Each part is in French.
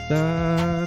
Ah,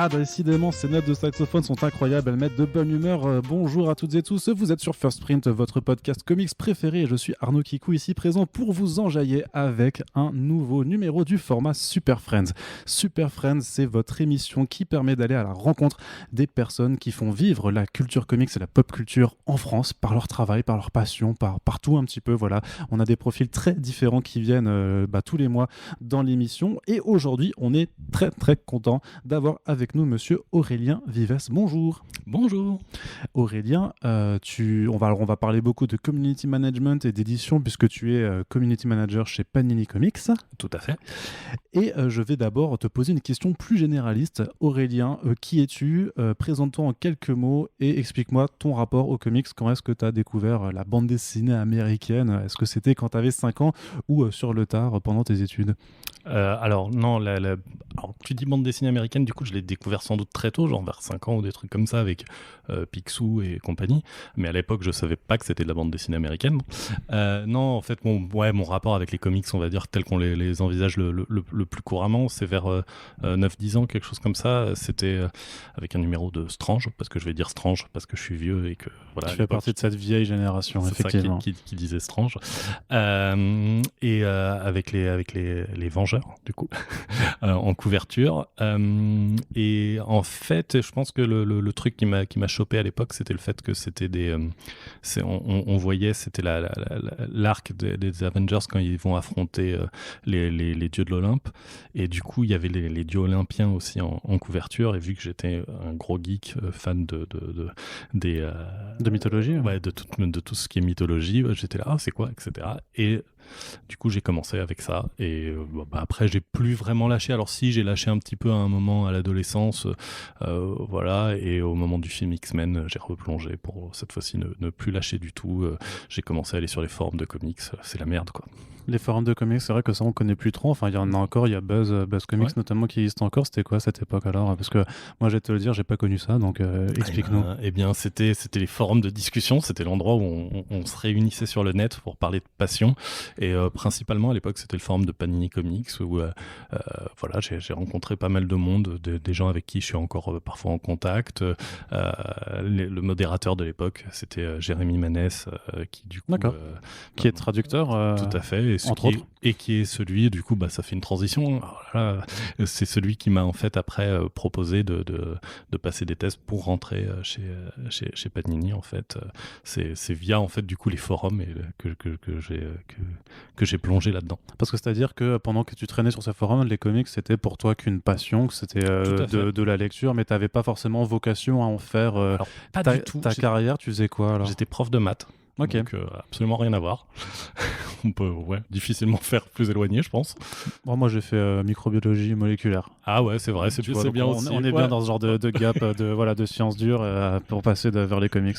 décidément, ces notes de saxophone sont incroyables, elles mettent de bonne humeur. Bonjour à toutes et tous, vous êtes sur First Print, votre podcast comics préféré, et je suis Arnaud Kikou, ici présent pour vous enjailler avec un nouveau numéro du format Super Friends. Super Friends, c'est votre émission qui permet d'aller à la rencontre des personnes qui font vivre la culture comics et la pop culture en France par leur travail, par leur passion, par tout un petit peu. Voilà, on a des profils très différents qui viennent tous les mois dans l'émission, et aujourd'hui, on est très très content d'avoir avec nous monsieur Aurélien Vives. Bonjour. Bonjour. Aurélien, on va parler beaucoup de community management et d'édition puisque tu es community manager chez Panini Comics. Tout à fait. Et je vais d'abord te poser une question plus généraliste. Aurélien, qui es-tu? Présente-toi en quelques mots et explique-moi ton rapport aux comics. Quand est-ce que tu as découvert la bande dessinée américaine? Est-ce que c'était quand tu avais 5 ans ou sur le tard pendant tes études? Alors non, alors, tu dis bande dessinée américaine, du coup je l'ai découvert sans doute très tôt, genre vers 5 ans ou des trucs comme ça avec Picsou et compagnie, mais à l'époque je savais pas que c'était de la bande dessinée américaine. Non, en fait mon rapport avec les comics, on va dire, tel qu'on les envisage le plus couramment, c'est vers 9-10 ans, quelque chose comme ça. C'était avec un numéro de Strange, parce que je vais dire Strange parce que je suis vieux et que voilà. Tu fais partie de cette vieille génération, c'est effectivement. Ça qui disait Strange. Et avec les Vengeurs, du coup, en couverture. Et en fait, je pense que le truc qui m'a chopé à l'époque, c'était le fait que c'était on voyait, c'était l'arc des Avengers quand ils vont affronter les dieux de l'Olympe. Et du coup, il y avait les dieux olympiens aussi en couverture. Et vu que j'étais un gros geek, fan de mythologie. Ouais, de tout ce qui est mythologie, j'étais là, c'est quoi, etc. Et du coup, j'ai commencé avec ça. Et après, j'ai plus vraiment lâché. Alors si, j'ai lâché un petit peu à un moment à l'adolescence, voilà. Et au moment du film X-Men, j'ai replongé pour cette fois-ci ne plus lâcher du tout. J'ai commencé à aller sur les forums de comics. C'est la merde, quoi. Les forums de comics, c'est vrai que ça on connaît plus trop. Enfin, il y en a encore, il y a Buzz Comics notamment qui existe encore. C'était quoi cette époque alors? Parce que moi, je vais te le dire, j'ai pas connu ça, donc explique-nous. Eh bien, c'était les forums de discussion. C'était l'endroit où on se réunissait sur le net pour parler de passion. Et principalement à l'époque, c'était le forum de Panini Comics où voilà, j'ai rencontré pas mal de monde, des gens avec qui je suis encore parfois en contact. Le modérateur de l'époque, c'était Jérémy Manès, qui du coup, qui est traducteur. Tout à fait. Entre autres. Et qui est celui, du coup, ça fait une transition. C'est celui qui m'a en fait après proposé de passer des tests pour rentrer chez Panini, en fait. C'est via en fait du coup les forums que j'ai plongé là-dedans. Parce que c'est-à-dire que pendant que tu traînais sur ces forums, les comics c'était pour toi qu'une passion, que c'était de la lecture, mais tu n'avais pas forcément vocation à en faire alors, pas du tout. Ta carrière. Tu faisais quoi alors? J'étais prof de maths. Ok. Donc absolument rien à voir. On peut difficilement faire plus éloigné, je pense. Bon, moi j'ai fait microbiologie moléculaire. Ah ouais, c'est vrai, c'est bien aussi. On est bien dans ce genre de gap de sciences dures pour passer vers les comics.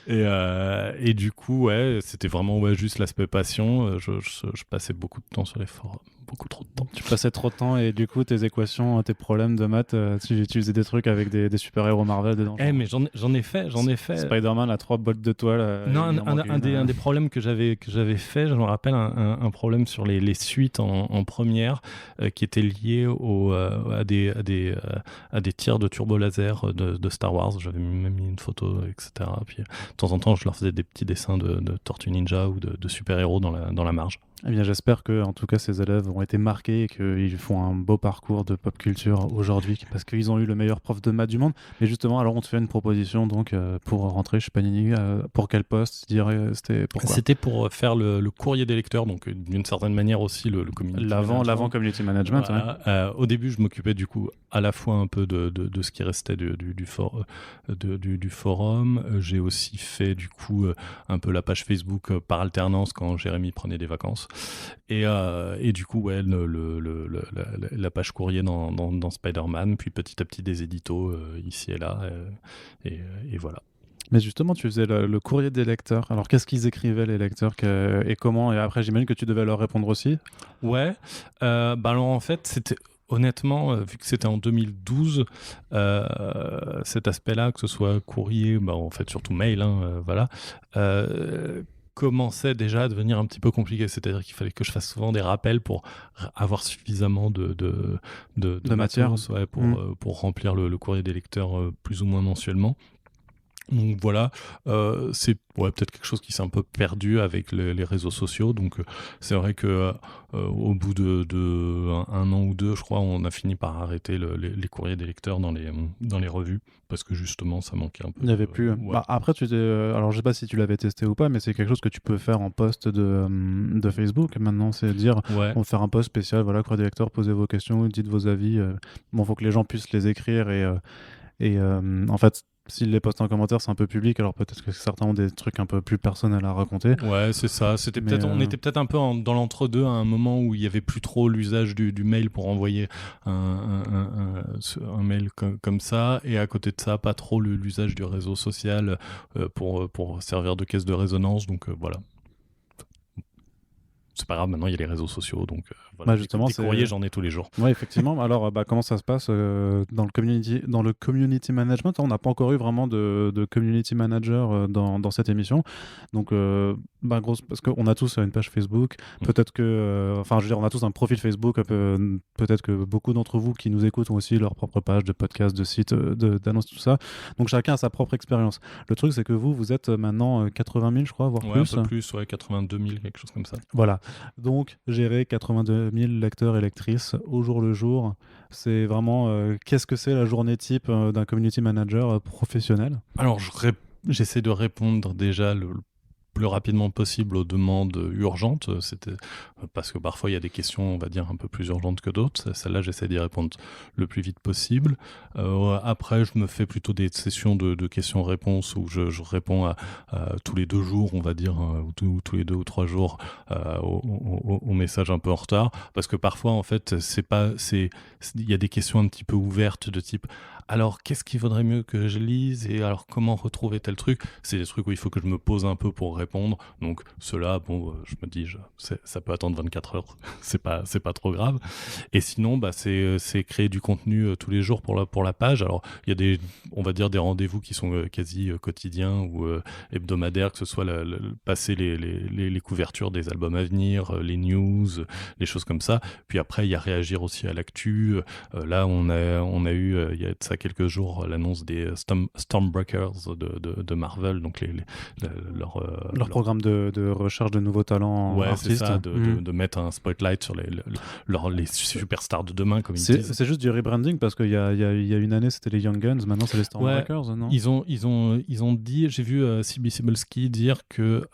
Voilà. Et du coup, c'était vraiment juste l'aspect passion. Je passais beaucoup de temps sur les forums. Beaucoup trop de temps. Tu passais trop de temps et du coup tes équations, tes problèmes de maths, tu faisais des trucs avec des super-héros Marvel dedans. Mais j'en ai fait. Spider-Man a 3 bottes de toile. Non, un des problèmes que j'avais fait, je me rappelle un problème sur les suites en première qui était lié à des tirs de turbo laser de Star Wars. J'avais même mis une photo, etc. Puis de temps en temps, je leur faisais des petits dessins de Tortue Ninja ou de super-héros dans la marge. Eh bien, j'espère que, en tout cas, ces élèves ont été marqués et qu'ils font un beau parcours de pop culture aujourd'hui, parce qu'ils ont eu le meilleur prof de maths du monde. Mais justement, alors on te fait une proposition donc pour rentrer chez Panini. Pour quel poste? C'était pourquoi? C'était pour faire le courrier des lecteurs, donc d'une certaine manière aussi le community management. L'avant community management. Voilà. Ouais. Au début, je m'occupais du coup à la fois un peu de ce qui restait du forum. J'ai aussi fait du coup un peu la page Facebook par alternance quand Jérémy prenait des vacances. Et du coup, la page courrier dans Spider-Man, puis petit à petit des éditos ici et là, et voilà. Mais justement, tu faisais le courrier des lecteurs. Alors, qu'est-ce qu'ils écrivaient, les lecteurs, et comment? Et après, j'imagine que tu devais leur répondre aussi. Ouais. Alors, en fait, c'était... Honnêtement, vu que c'était en 2012, cet aspect-là, que ce soit courrier, en fait surtout mail, voilà, commençait déjà à devenir un petit peu compliqué. C'est-à-dire qu'il fallait que je fasse souvent des rappels pour avoir suffisamment de matière. matos, pour remplir le courrier des lecteurs plus ou moins mensuellement. Donc voilà, c'est peut-être quelque chose qui s'est un peu perdu avec les réseaux sociaux. Donc c'est vrai que au bout de un an ou deux, je crois, on a fini par arrêter les courriers des lecteurs dans les revues parce que justement ça manquait un peu. Il n'y avait plus. Bah, après, alors je sais pas si tu l'avais testé ou pas, mais c'est quelque chose que tu peux faire en post de Facebook. Maintenant, c'est dire on va faire un post spécial, voilà, courrier des lecteurs, posez vos questions, dites vos avis. Bon, faut que les gens puissent les écrire et en fait, s'ils les postent en commentaire, c'est un peu public, alors peut-être que certains ont des trucs un peu plus personnels à raconter. Ouais, c'est ça. On était peut-être un peu dans l'entre-deux à un moment où il n'y avait plus trop l'usage du mail pour envoyer un mail comme ça, et à côté de ça, pas trop l'usage du réseau social pour servir de caisse de résonance. Donc voilà. C'est pas grave, maintenant il y a les réseaux sociaux, donc voilà, justement, des courriers, j'en ai tous les jours. Oui, effectivement. Alors, comment ça se passe dans le community management? On n'a pas encore eu vraiment de community manager dans cette émission. Donc, parce qu'on a tous une page Facebook. Peut-être que, je veux dire, on a tous un profil Facebook. Peut-être que beaucoup d'entre vous qui nous écoutent ont aussi leur propre page de podcast, de site, d'annonces, tout ça. Donc, chacun a sa propre expérience. Le truc, c'est que vous êtes maintenant 80 000, je crois, voire plus. Un peu plus, 82 000, quelque chose comme ça. Voilà. Donc, gérer 82 000 lecteurs et lectrices au jour le jour, c'est vraiment qu'est-ce que c'est la journée type d'un community manager professionnel? Alors, j'essaie de répondre déjà le plus rapidement possible aux demandes urgentes. C'était parce que parfois il y a des questions, on va dire, un peu plus urgentes que d'autres. Celle-là, j'essaie d'y répondre le plus vite possible. Après, je me fais plutôt des sessions de questions-réponses où je réponds à tous les 2 jours, on va dire, ou tous les 2 ou 3 jours aux messages un peu en retard. Parce que parfois, en fait, il y a des questions un petit peu ouvertes de type alors, qu'est-ce qu'il vaudrait mieux que je lise et alors comment retrouver tel truc? C'est des trucs où il faut que je me pose un peu pour répondre. Donc, cela, je me dis, ça peut attendre 24 heures. c'est pas trop grave. Et sinon, c'est créer du contenu tous les jours pour la page. Alors, il y a on va dire des rendez-vous qui sont quasi quotidiens ou hebdomadaires, que ce soit passer les couvertures des albums à venir, les news, les choses comme ça. Puis après, il y a réagir aussi à l'actu. Là, on a eu, il y a de ça quelques jours, l'annonce des Stormbreakers de Marvel, donc leur programme de recherche de nouveaux talents artistes. C'est ça, de mettre un spotlight sur les superstars de demain, comme ils disent. C'est juste du rebranding, parce qu'il y a une année c'était les Young Guns, maintenant c'est les Stormbreakers, non? Ils ont dit, j'ai vu CB Cebulski dire que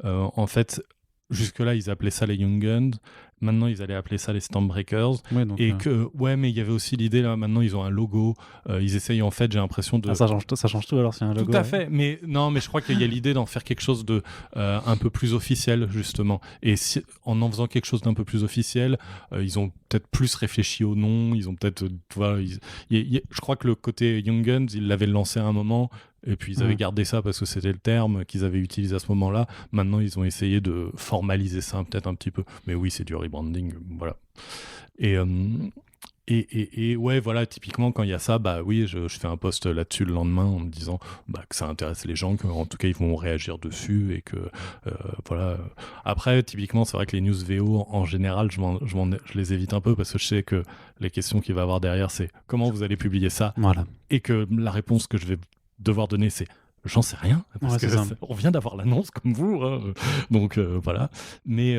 en fait, jusque-là, ils appelaient ça les Young Guns. Maintenant, ils allaient appeler ça les Stormbreakers. Ouais, donc, mais il y avait aussi l'idée, là, maintenant, ils ont un logo. Ils essayent, en fait, j'ai l'impression de... Ah, ça change tout, alors, s'il y a un logo. Tout à fait. Mais je crois qu'il y a l'idée d'en faire quelque chose de un peu plus officiel, justement. Et en faisant quelque chose d'un peu plus officiel, ils ont peut-être plus réfléchi au nom. Ils ont peut-être... je crois que le côté Young Guns, ils l'avaient lancé à un moment... Et puis ils avaient gardé ça parce que c'était le terme qu'ils avaient utilisé à ce moment-là. Maintenant, ils ont essayé de formaliser ça peut-être un petit peu. Mais oui, c'est du rebranding, voilà. Et ouais, voilà, typiquement, quand il y a ça, oui, je fais un post là-dessus le lendemain en me disant que ça intéresse les gens, qu'en tout cas, ils vont réagir dessus et que, voilà. Après, typiquement, c'est vrai que les news VO, en général, je les évite un peu parce que je sais que les questions qu'il va y avoir derrière, c'est comment vous allez publier ça. Voilà. Et que la réponse que je vais devoir donner, c'est j'en sais rien, parce que on vient d'avoir l'annonce comme vous, hein. Donc voilà. Mais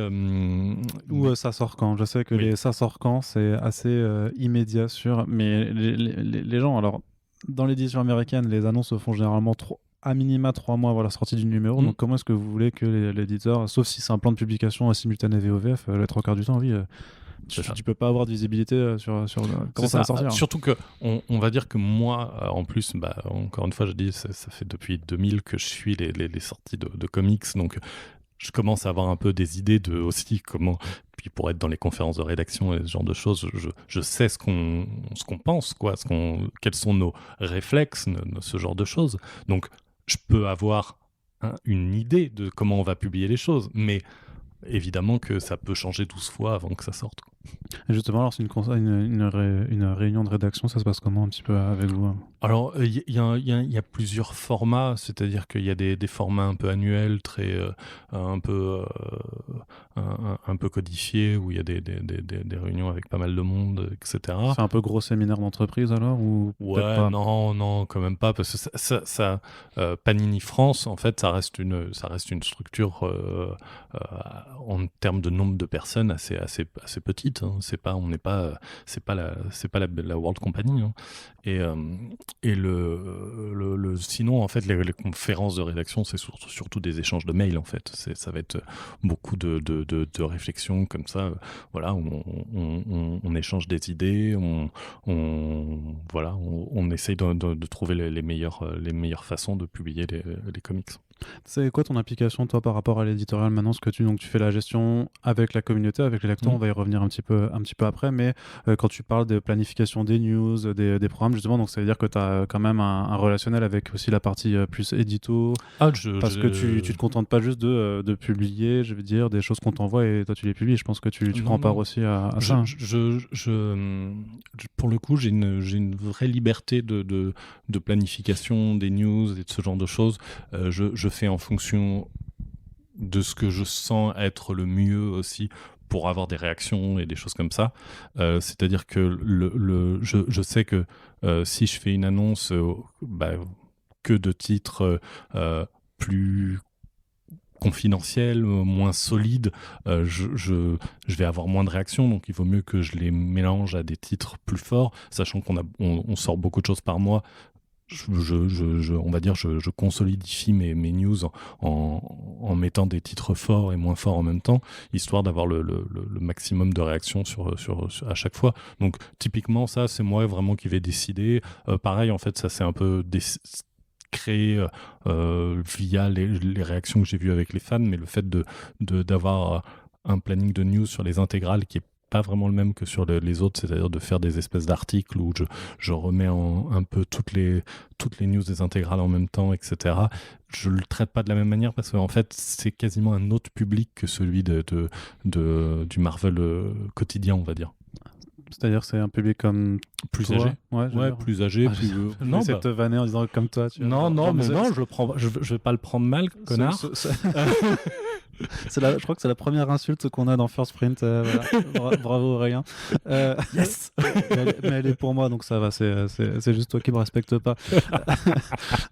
ça sort quand? Je sais que ça sort quand, c'est assez immédiat mais les gens, alors dans l'édition américaine, les annonces se font généralement à minima 3 mois avant la sortie du numéro. Donc comment est-ce que vous voulez que l'éditeur, sauf si c'est un plan de publication simultané VOVF, les 3 quarts du temps, oui. Tu peux pas avoir de visibilité sur comment ça va sortir. Surtout que on va dire que moi, en plus, encore une fois, je dis, ça fait depuis 2000 que je suis les sorties de comics, donc je commence à avoir un peu des idées de aussi comment, puis pour être dans les conférences de rédaction et ce genre de choses, je sais ce qu'on pense, quoi, quels sont nos réflexes, ce genre de choses. Donc je peux avoir une idée de comment on va publier les choses, mais évidemment que ça peut changer 12 fois avant que ça sorte, quoi. Et justement, alors c'est une réunion de rédaction, ça se passe comment un petit peu avec vous, hein? Alors, il y a plusieurs formats, c'est-à-dire qu'il y a des formats un peu annuels, un peu, un peu codifiés, où il y a des réunions avec pas mal de monde, etc. C'est un peu gros séminaire d'entreprise alors ou peut-être Ouais, pas? non, quand même pas, parce que Panini France, en fait, ça reste une structure euh, en termes de nombre de personnes assez petite, hein. C'est pas la World Company, hein. Et, euh, et sinon, en fait, les conférences de rédaction, c'est surtout des échanges de mails, en fait. Ça va être beaucoup de réflexions comme ça, voilà, où on échange des idées, on essaye de trouver les meilleures façons de publier les comics. C'est quoi ton application, toi, par rapport à l'éditorial maintenant? Ce que donc tu fais la gestion avec la communauté, avec les lecteurs, Mm. on va y revenir un petit peu après, mais quand tu parles de planification des news, des programmes, justement, donc ça veut dire que tu as quand même un relationnel avec aussi la partie plus édito, Ah, parce que tu te contentes pas juste de publier, je veux dire, des choses qu'on t'envoie et toi tu les publies. Je pense que tu non, prends part non. aussi à ça, hein. Pour le coup, j'ai une vraie liberté de planification des news et de ce genre de choses. Je fais en fonction de ce que je sens être le mieux aussi pour avoir des réactions et des choses comme ça. C'est-à-dire que je sais que si je fais une annonce que de titres plus confidentiels, moins solides, je vais avoir moins de réactions, donc il vaut mieux que je les mélange à des titres plus forts, sachant on sort beaucoup de choses par mois. On va dire, je consolidifie mes news en mettant des titres forts et moins forts en même temps, histoire d'avoir le maximum de réactions à chaque fois. Donc, typiquement, ça, c'est moi vraiment qui vais décider. Pareil, en fait, ça c'est un peu créé via les réactions que j'ai vues avec les fans, mais le fait d'avoir un planning de news sur les intégrales qui est pas vraiment le même que sur les autres, c'est-à-dire de faire des espèces d'articles où je remets un peu toutes les news des intégrales en même temps, etc. Je le traite pas de la même manière parce qu'en fait, c'est quasiment un autre public que celui du Marvel quotidien, on va dire. C'est-à-dire c'est un public comme Plus toi. âgé. Ouais, je veux Ouais, dire. plus âgé, Ah, plus... je Non, vais essayer de bah... te vanner en disant comme toi. Tu vois. Non, mais c'est- non, je vais pas le prendre mal, connard. Je crois que c'est la première insulte qu'on a dans First Print. Voilà. Bravo Aurélien. Yes. Mais elle est pour moi, donc ça va. C'est juste toi qui me respectes pas.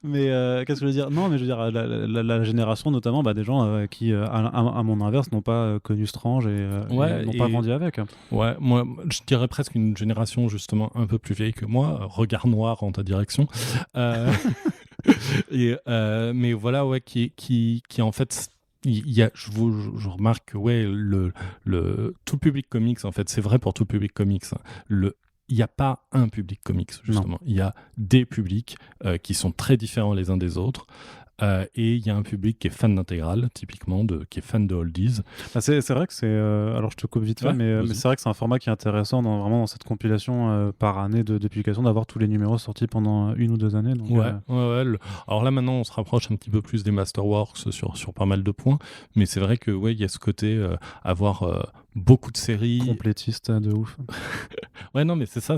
Mais qu'est-ce que je veux dire? Non, mais je veux dire la génération notamment, des gens qui, à mon inverse, n'ont pas connu Strange et n'ont pas grandi avec. Ouais, moi, je dirais presque une génération justement un peu plus vieille que moi. Regard noir en ta direction. Mais voilà, ouais, qui en fait, je remarque que ouais, tout le public comics, en fait, c'est vrai pour tout le public comics, hein. Il n'y a pas un public comics, justement. Il y a des publics qui sont très différents les uns des autres. Et il y a un public qui est fan d'intégrale, typiquement, qui est fan de oldies. C'est vrai que c'est... alors je te coupe vite fait, Ouais, mais c'est vrai que c'est un format qui est intéressant vraiment dans cette compilation par année de publication, d'avoir tous les numéros sortis pendant 1 ou 2 années. Donc, ouais. Alors là, maintenant, on se rapproche un petit peu plus des Masterworks sur pas mal de points, mais c'est vrai que ouais, il y a ce côté avoir beaucoup de séries. Complétiste de ouf. Ouais, non, mais c'est ça.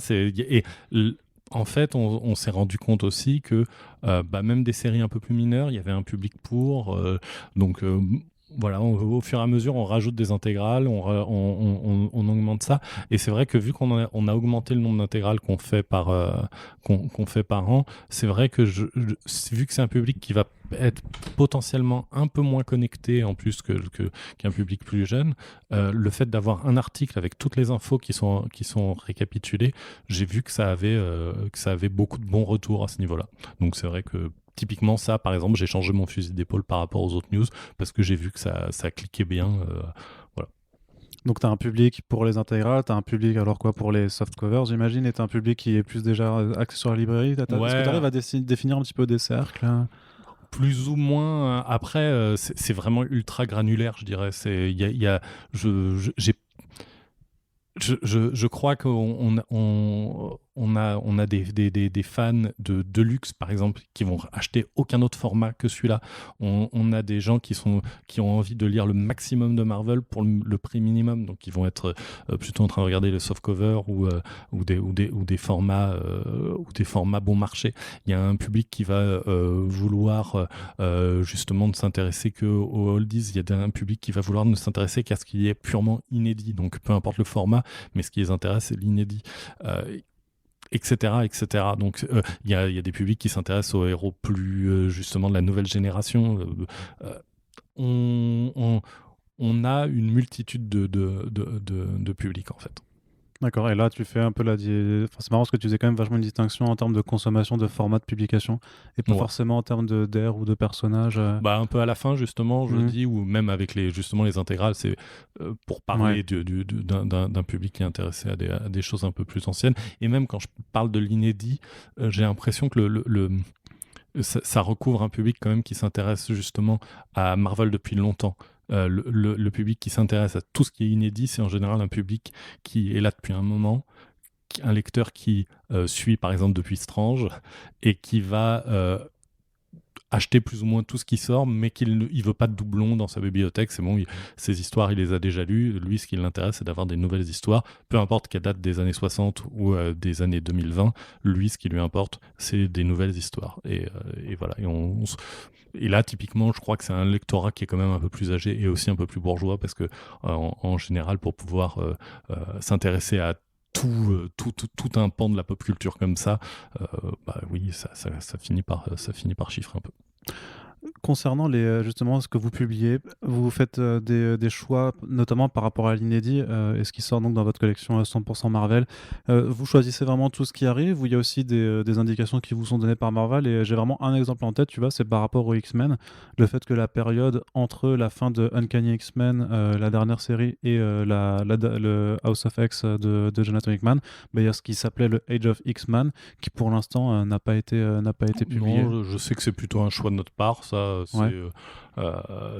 En fait, on s'est rendu compte aussi que même des séries un peu plus mineures, il y avait un public pour. Donc voilà, au fur et à mesure, on rajoute des intégrales, on augmente ça. Et c'est vrai que vu on a augmenté le nombre d'intégrales qu'on fait qu'on fait par an, c'est vrai que vu que c'est un public qui va être potentiellement un peu moins connecté en plus qu'un public plus jeune, le fait d'avoir un article avec toutes les infos qui sont récapitulées, j'ai vu que ça avait beaucoup de bons retours à ce niveau-là. Donc c'est vrai que typiquement ça, par exemple, j'ai changé mon fusil d'épaule par rapport aux autres news parce que j'ai vu que ça cliquait bien. Voilà. Donc tu as un public pour les intégrales, tu as un public alors quoi pour les soft covers, j'imagine, et tu as un public qui est plus déjà axé sur la librairie. Est-ce que tu arrives à définir un petit peu des cercles? Plus ou moins. Après, c'est vraiment ultra granulaire, je dirais. Je crois qu'on on a des fans de Deluxe, par exemple, qui vont acheter aucun autre format que celui-là. On a des gens qui ont envie de lire le maximum de Marvel pour le prix minimum, donc ils vont être plutôt en train de regarder le softcover ou des formats bon marché. Il y a un public qui va vouloir justement ne s'intéresser que aux oldies. Il y a un public qui va vouloir ne s'intéresser qu'à ce qui est purement inédit. Donc peu importe le format, mais ce qui les intéresse, c'est l'inédit. Etc., etc. Donc, il y a des publics qui s'intéressent aux héros plus, justement, de la nouvelle génération. On a une multitude de publics, en fait. D'accord, et là tu fais un peu enfin, c'est marrant parce que tu faisais quand même vachement une distinction en termes de consommation de format de publication et pas forcément en termes d'air ou de personnages. Bah, un peu à la fin, justement, je Mhm. dis, ou même avec justement les intégrales, c'est pour parler d'un public qui est intéressé à des choses un peu plus anciennes. Et même quand je parle de l'inédit, j'ai l'impression que ça recouvre un public quand même qui s'intéresse justement à Marvel depuis longtemps. Le public qui s'intéresse à tout ce qui est inédit, c'est en général un public qui est là depuis un moment, un lecteur qui suit par exemple depuis Strange et qui va acheter plus ou moins tout ce qui sort, mais qu'il ne veut pas de doublons dans sa bibliothèque. C'est bon, ces histoires, il les a déjà lues. Lui, ce qui l'intéresse, c'est d'avoir des nouvelles histoires. Peu importe qu'elles datent des années 60 ou des années 2020, lui, ce qui lui importe, c'est des nouvelles histoires. Et voilà. Et là, typiquement, je crois que c'est un lectorat qui est quand même un peu plus âgé et aussi un peu plus bourgeois, parce que en général, pour pouvoir s'intéresser à tout un pan de la pop culture comme ça, bah oui, ça finit par chiffrer un peu. Concernant justement ce que vous publiez, vous faites des choix, notamment par rapport à l'inédit et ce qui sort donc dans votre collection 100% Marvel. Vous choisissez vraiment tout ce qui arrive ou il y a aussi des indications qui vous sont données par Marvel? Et j'ai vraiment un exemple en tête, tu vois, c'est par rapport aux X-Men. Le fait que la période entre la fin de Uncanny X-Men, la dernière série, et le House of X de Jonathan Hickman, bah, il y a ce qui s'appelait le Age of X-Men, qui pour l'instant n'a pas été publié. Non, je sais que c'est plutôt un choix de notre part. Ça,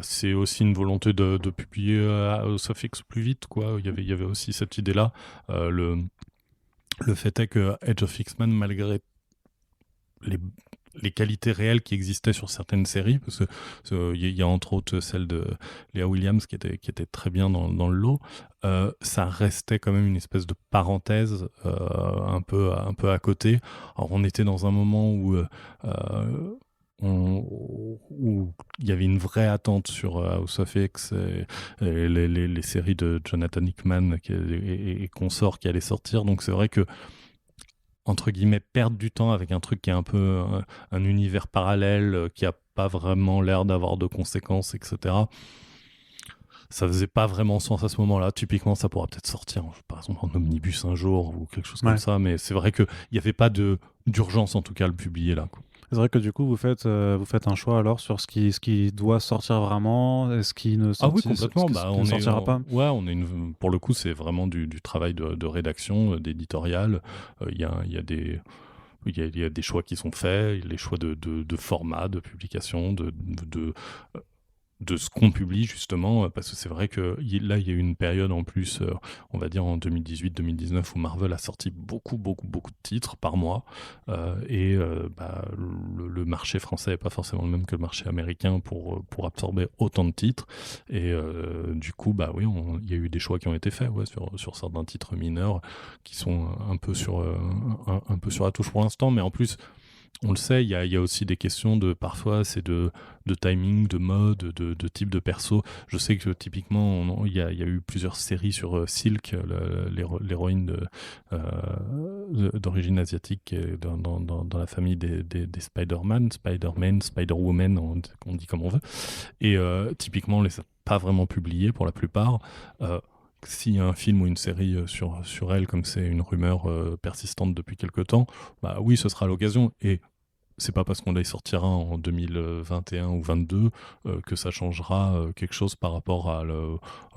c'est aussi une volonté de publier House of X plus vite, quoi. Il y avait aussi cette idée-là. Le fait est que Age of X-Men, malgré les qualités réelles qui existaient sur certaines séries, parce que y a entre autres celle de Léa Williams qui était très bien dans le lot, ça restait quand même une espèce de parenthèse un peu à côté. Alors on était dans un moment où il y avait une vraie attente sur House of X et les séries de Jonathan Hickman et consorts qui allaient sortir. Donc c'est vrai que, entre guillemets, perdre du temps avec un truc qui est un peu un univers parallèle, qui a pas vraiment l'air d'avoir de conséquences, etc., ça faisait pas vraiment sens à ce moment-là. Typiquement, ça pourra peut-être sortir, par exemple, en omnibus un jour ou quelque chose comme ça, mais c'est vrai qu'il n'y avait pas d'urgence, en tout cas, à le publier là, quoi. C'est vrai que du coup, vous faites un choix alors sur ce qui doit sortir vraiment et ce qui ne Ah oui, complètement. ne sortira pas. Ouais, pour le coup, c'est vraiment du travail de rédaction, d'éditorial. Il y a des choix qui sont faits, les choix de format, de publication, de ce qu'on publie, justement, parce que c'est vrai que là, il y a eu une période en plus, on va dire en 2018-2019, où Marvel a sorti beaucoup de titres par mois, et le marché français n'est pas forcément le même que le marché américain pour absorber autant de titres, et du coup, bah oui, il y a eu des choix qui ont été faits, ouais, sur certains titres mineurs qui sont un peu sur la touche pour l'instant, mais en plus, on le sait, il y a aussi des questions parfois, c'est de timing, de mode, de type de perso. Je sais que typiquement, il y a eu plusieurs séries sur Silk, l'héroïne d'origine asiatique dans la famille des Spider-Man, Spider-Woman, on dit comme on veut. Et typiquement, on les a pas vraiment publiés pour la plupart. S'il y a un film ou une série sur elle, comme c'est une rumeur persistante depuis quelque temps, bah oui, ce sera l'occasion. Et c'est pas parce qu'on les sortira en 2021 ou 2022 que ça changera quelque chose par rapport à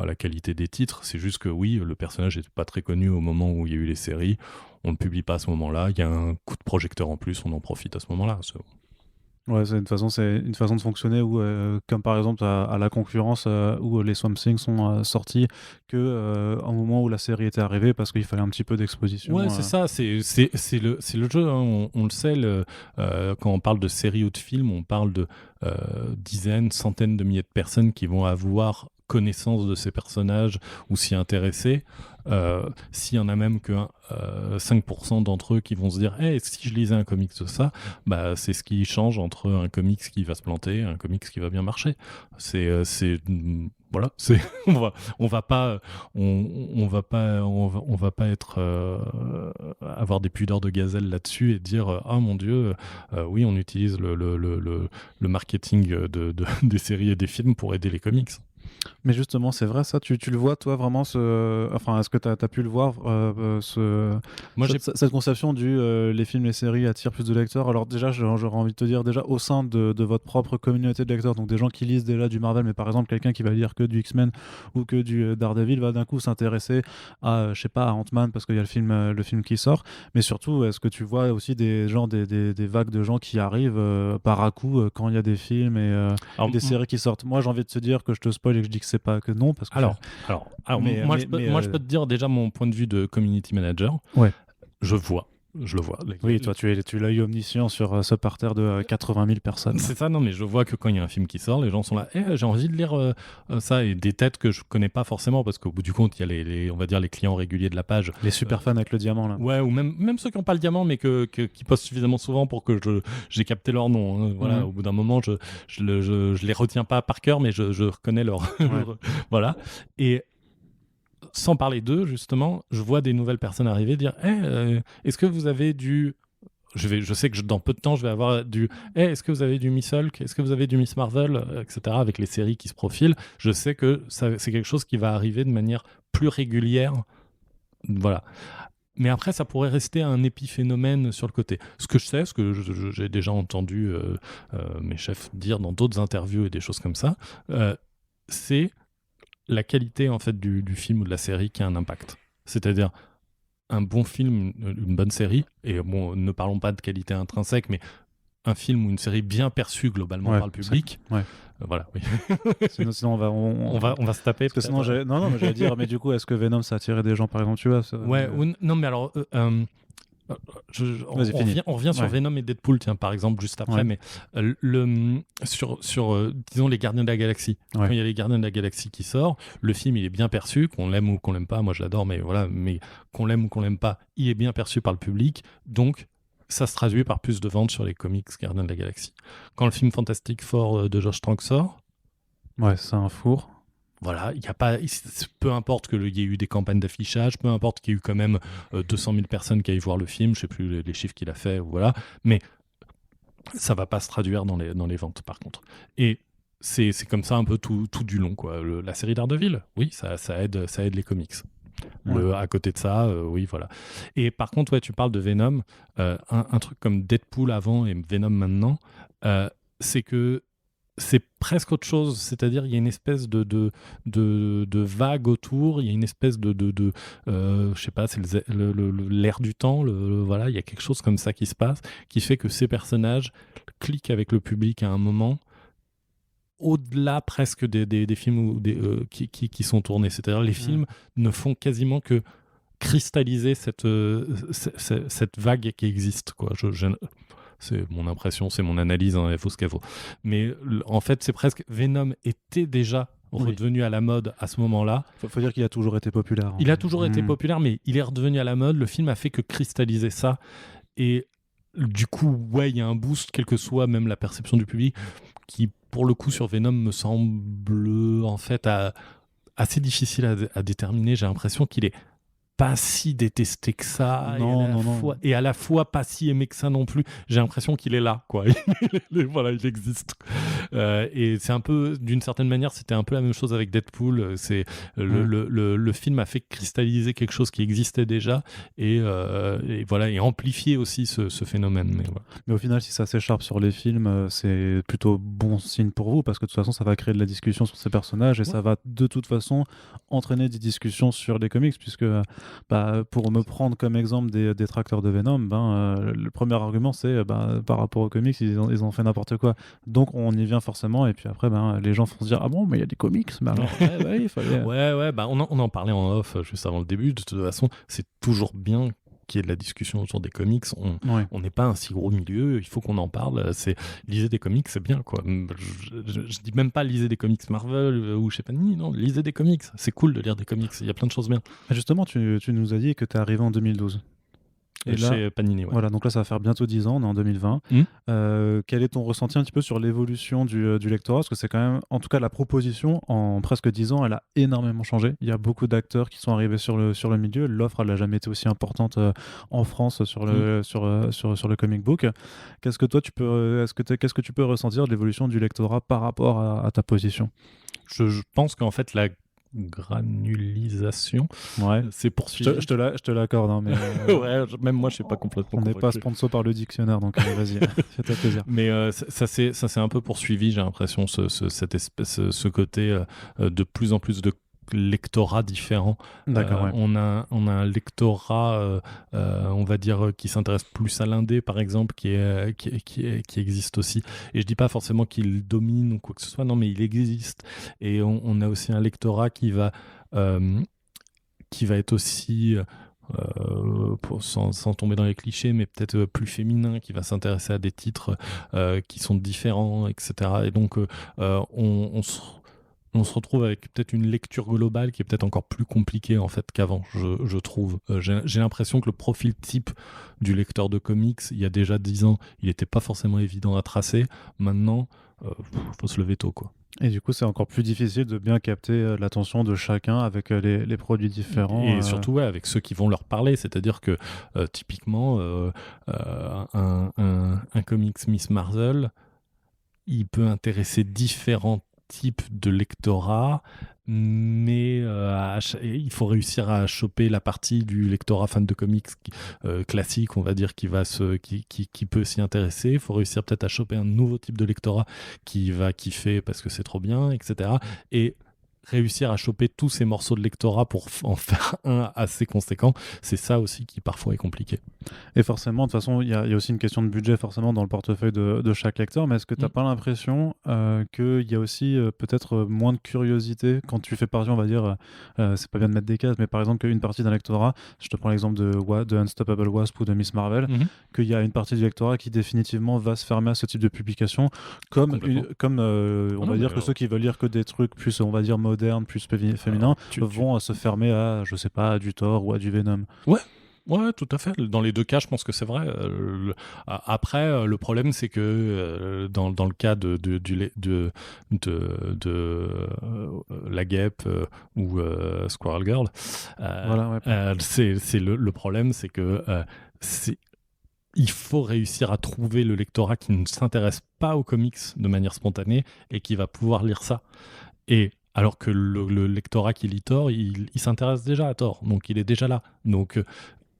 la qualité des titres. C'est juste que oui, le personnage n'était pas très connu au moment où il y a eu les séries. On ne le publie pas à ce moment-là. Il y a un coup de projecteur en plus, on en profite à ce moment-là. Ouais, c'est une façon de fonctionner où, comme par exemple à la concurrence, où les Swamp Thing sont sortis au moment où la série était arrivée parce qu'il fallait un petit peu Ouais, d'exposition. c'est ça, c'est le jeu, hein, on le sait, quand on parle de séries ou de films, on parle de dizaines, centaines de milliers de personnes qui vont avoir connaissance de ces personnages ou s'y intéresser. S'il y en a même que 5% d'entre eux qui vont se dire hey, si je lisais un comics de ça, bah, c'est ce qui change entre un comics qui va se planter et un comics qui va bien marcher. Voilà, on va pas on va pas être avoir des pudeurs de gazelle là-dessus et dire ah mon Dieu, oui, on utilise le marketing des séries et des films pour aider les comics. Mais justement, c'est vrai ça, tu le vois toi vraiment enfin, est-ce que tu as pu le voir Moi, cette conception les films, les séries attirent plus de lecteurs. Alors déjà, j'aurais envie de te dire déjà au sein de votre propre communauté de lecteurs, donc des gens qui lisent déjà du Marvel, mais par exemple quelqu'un qui va lire que du X-Men ou que du Daredevil va d'un coup s'intéresser à je sais pas à Ant-Man parce qu'il y a le film qui sort. Mais surtout, est-ce que tu vois aussi des vagues de gens qui arrivent par à coup quand il y a des films et des séries qui sortent? Moi, j'ai envie de te dire que je te spoil et que je dis que c'est pas que non parce que moi, je peux te dire déjà mon point de vue de community manager. Ouais. Je le vois. Oui, toi, tu l'œil omniscient sur ce parterre de 80 000 personnes. C'est ça, non, mais je vois que quand il y a un film qui sort, les gens sont là, j'ai envie de lire ça, et des têtes que je connais pas forcément, parce qu'au bout du compte, il y a on va dire les clients réguliers de la page. Les super fans avec le diamant, là. Ouais, ou même ceux qui n'ont pas le diamant, mais qui postent suffisamment souvent pour que j'ai capté leur nom. Hein. Voilà, au bout d'un moment, je les retiens pas par cœur, mais je reconnais leur. Ouais. Voilà. Et sans parler d'eux, justement, je vois des nouvelles personnes arriver dire est-ce que vous avez du. Je sais que dans peu de temps, je vais avoir du est-ce que vous avez du Miss Hulk, est-ce que vous avez du Miss Marvel, etc. Avec les séries qui se profilent. Je sais que c'est quelque chose qui va arriver de manière plus régulière. Voilà. Mais après, ça pourrait rester un épiphénomène sur le côté. Ce que je sais, ce que j'ai déjà entendu mes chefs dire dans d'autres interviews et des choses comme ça, c'est la qualité en fait du film ou de la série qui a un impact. C'est-à-dire un bon film, une bonne série, et bon, ne parlons pas de qualité intrinsèque, mais un film ou une série bien perçue globalement par le public. Voilà, oui. sinon on va se taper. Parce que sinon, mais j'allais dire, mais du coup, est-ce que Venom ça attirait des gens, par exemple, tu vois Ouais, non, mais alors. On revient sur Venom et Deadpool, tiens, par exemple, juste après, mais disons, les Gardiens de la Galaxie. Quand il y a les Gardiens de la Galaxie qui sort, le film, il est bien perçu, qu'on l'aime ou qu'on l'aime pas, moi je l'adore, mais voilà, mais qu'on l'aime ou qu'on l'aime pas, il est bien perçu par le public, donc ça se traduit par plus de ventes sur les comics Gardiens de la Galaxie. Quand le film Fantastic Four de Josh Trank sort, c'est un four. Voilà, il y a pas, peu importe qu'il y ait eu des campagnes d'affichage, peu importe qu'il y ait eu quand même 200 000 personnes qui aillent voir le film, je sais plus les chiffres qu'il a fait, voilà, mais ça va pas se traduire dans les ventes par contre. Et c'est comme ça un peu tout du long, quoi. La série Daredevil, oui, ça aide les comics. À côté de ça, oui, voilà. Et par contre, ouais, tu parles de Venom, un truc comme Deadpool avant et Venom maintenant, c'est que c'est presque autre chose, c'est-à-dire il y a une espèce de vague autour, il y a une espèce je sais pas, c'est l'air du temps, voilà, il y a quelque chose comme ça qui se passe, qui fait que ces personnages cliquent avec le public à un moment, au-delà presque des films qui sont tournés. C'est-à-dire les films ne font quasiment que cristalliser cette vague qui existe, quoi. C'est mon impression, c'est mon analyse, hein, elle vaut ce qu'elle vaut. Mais en fait, c'est presque... Venom était déjà redevenu à la mode à ce moment-là. Faut dire qu'il a toujours été populaire. Il a toujours été populaire, mais il est redevenu à la mode. Le film a fait que cristalliser ça. Et du coup, ouais, il y a un boost, quelle que soit même la perception du public, qui, pour le coup, sur Venom, me semble en fait assez difficile à déterminer. J'ai l'impression qu'il est pas si détesté que ça, et à la fois pas si aimé que ça non plus. J'ai l'impression qu'il est là, quoi. Voilà, il existe. Et c'est un peu, d'une certaine manière, c'était un peu la même chose avec Deadpool. Le film a fait cristalliser quelque chose qui existait déjà, et voilà, et amplifier aussi ce phénomène. Mais au final, si ça s'écharpe sur les films, c'est plutôt bon signe pour vous, parce que de toute façon, ça va créer de la discussion sur ces personnages, et ça va de toute façon entraîner des discussions sur les comics, puisque Pour me prendre comme exemple des détracteurs de Venom, le premier argument c'est par rapport aux comics, ils ont fait n'importe quoi. Donc on y vient forcément, et puis après les gens vont se dire ah bon, mais il y a des comics, mais alors il fallait. Ouais, on en parlait en off juste avant le début. De toute façon, c'est toujours bien qu'il y ait de la discussion autour des comics. On n'est pas un si gros milieu, il faut qu'on en parle. Lisez des comics, c'est bien, quoi. Je dis même pas lisez des comics Marvel ou je sais pas, non, lisez des comics. C'est cool de lire des comics, il y a plein de choses bien. Justement, tu nous as dit que tu es arrivé en 2012. Et chez Panini, ouais. Voilà, donc là ça va faire bientôt 10 ans, on est en 2020. Quel est ton ressenti un petit peu sur l'évolution du lectorat? Parce que c'est quand même, en tout cas la proposition, en presque 10 ans, elle a énormément changé. Il y a beaucoup d'acteurs qui sont arrivés sur le milieu. L'offre, elle n'a jamais été aussi importante en France sur le comic book. Qu'est-ce que toi qu'est-ce que tu peux ressentir de l'évolution du lectorat par rapport à ta position? Je pense qu'en fait la granulisation, c'est poursuivi. Je te l'accorde, hein, mais ouais, même moi je sais pas complètement. On n'est pas sponsor par le dictionnaire, donc vas-y, fais-toi plaisir. Mais ça s'est un peu poursuivi, j'ai l'impression, ce côté de plus en plus de lectorat différent. D'accord, ouais. On a un lectorat, on va dire, qui s'intéresse plus à l'indé, par exemple, qui existe aussi. Et je dis pas forcément qu'il domine ou quoi que ce soit, non, mais il existe. Et on a aussi un lectorat qui va être aussi... sans tomber dans les clichés, mais peut-être plus féminin, qui va s'intéresser à des titres qui sont différents, etc. Et donc, on se retrouve avec peut-être une lecture globale qui est peut-être encore plus compliquée en fait qu'avant, je trouve. J'ai l'impression que le profil type du lecteur de comics, il y a déjà 10 ans, il n'était pas forcément évident à tracer. Maintenant, faut se lever tôt, quoi. Et du coup, c'est encore plus difficile de bien capter l'attention de chacun avec les produits différents. Et surtout, avec ceux qui vont leur parler. C'est-à-dire que, typiquement, un comics Miss Marvel, il peut intéresser différents types de lectorat, mais il faut réussir à choper la partie du lectorat fan de comics classique, on va dire, qui peut s'y intéresser. Il faut réussir peut-être à choper un nouveau type de lectorat qui va kiffer parce que c'est trop bien, etc. Et réussir à choper tous ces morceaux de lectorat pour en faire un assez conséquent, c'est ça aussi qui parfois est compliqué. Et forcément, de toute façon, il y a aussi une question de budget forcément dans le portefeuille de chaque lecteur, mais est-ce que tu n'as pas l'impression qu'il y a aussi peut-être moins de curiosité quand tu fais partie, on va dire, c'est pas bien de mettre des cases, mais par exemple qu'une partie d'un lectorat, je te prends l'exemple de Unstoppable Wasp ou de Miss Marvel, qu'il y a une partie du lectorat qui définitivement va se fermer à ce type de publication, comme on va dire que ceux qui veulent lire que des trucs plus, on va dire, modernes, plus féminins, vont se fermer à, je sais pas, à du Thor ou à du Venom. Ouais, tout à fait. Dans les deux cas, je pense que c'est vrai. Après, le problème, c'est que dans le cas de La Guêpe ou Squirrel Girl, c'est le problème, c'est que il faut réussir à trouver le lectorat qui ne s'intéresse pas aux comics de manière spontanée et qui va pouvoir lire ça. Et alors que le lectorat qui lit Thor, il s'intéresse déjà à Thor, donc il est déjà là. Donc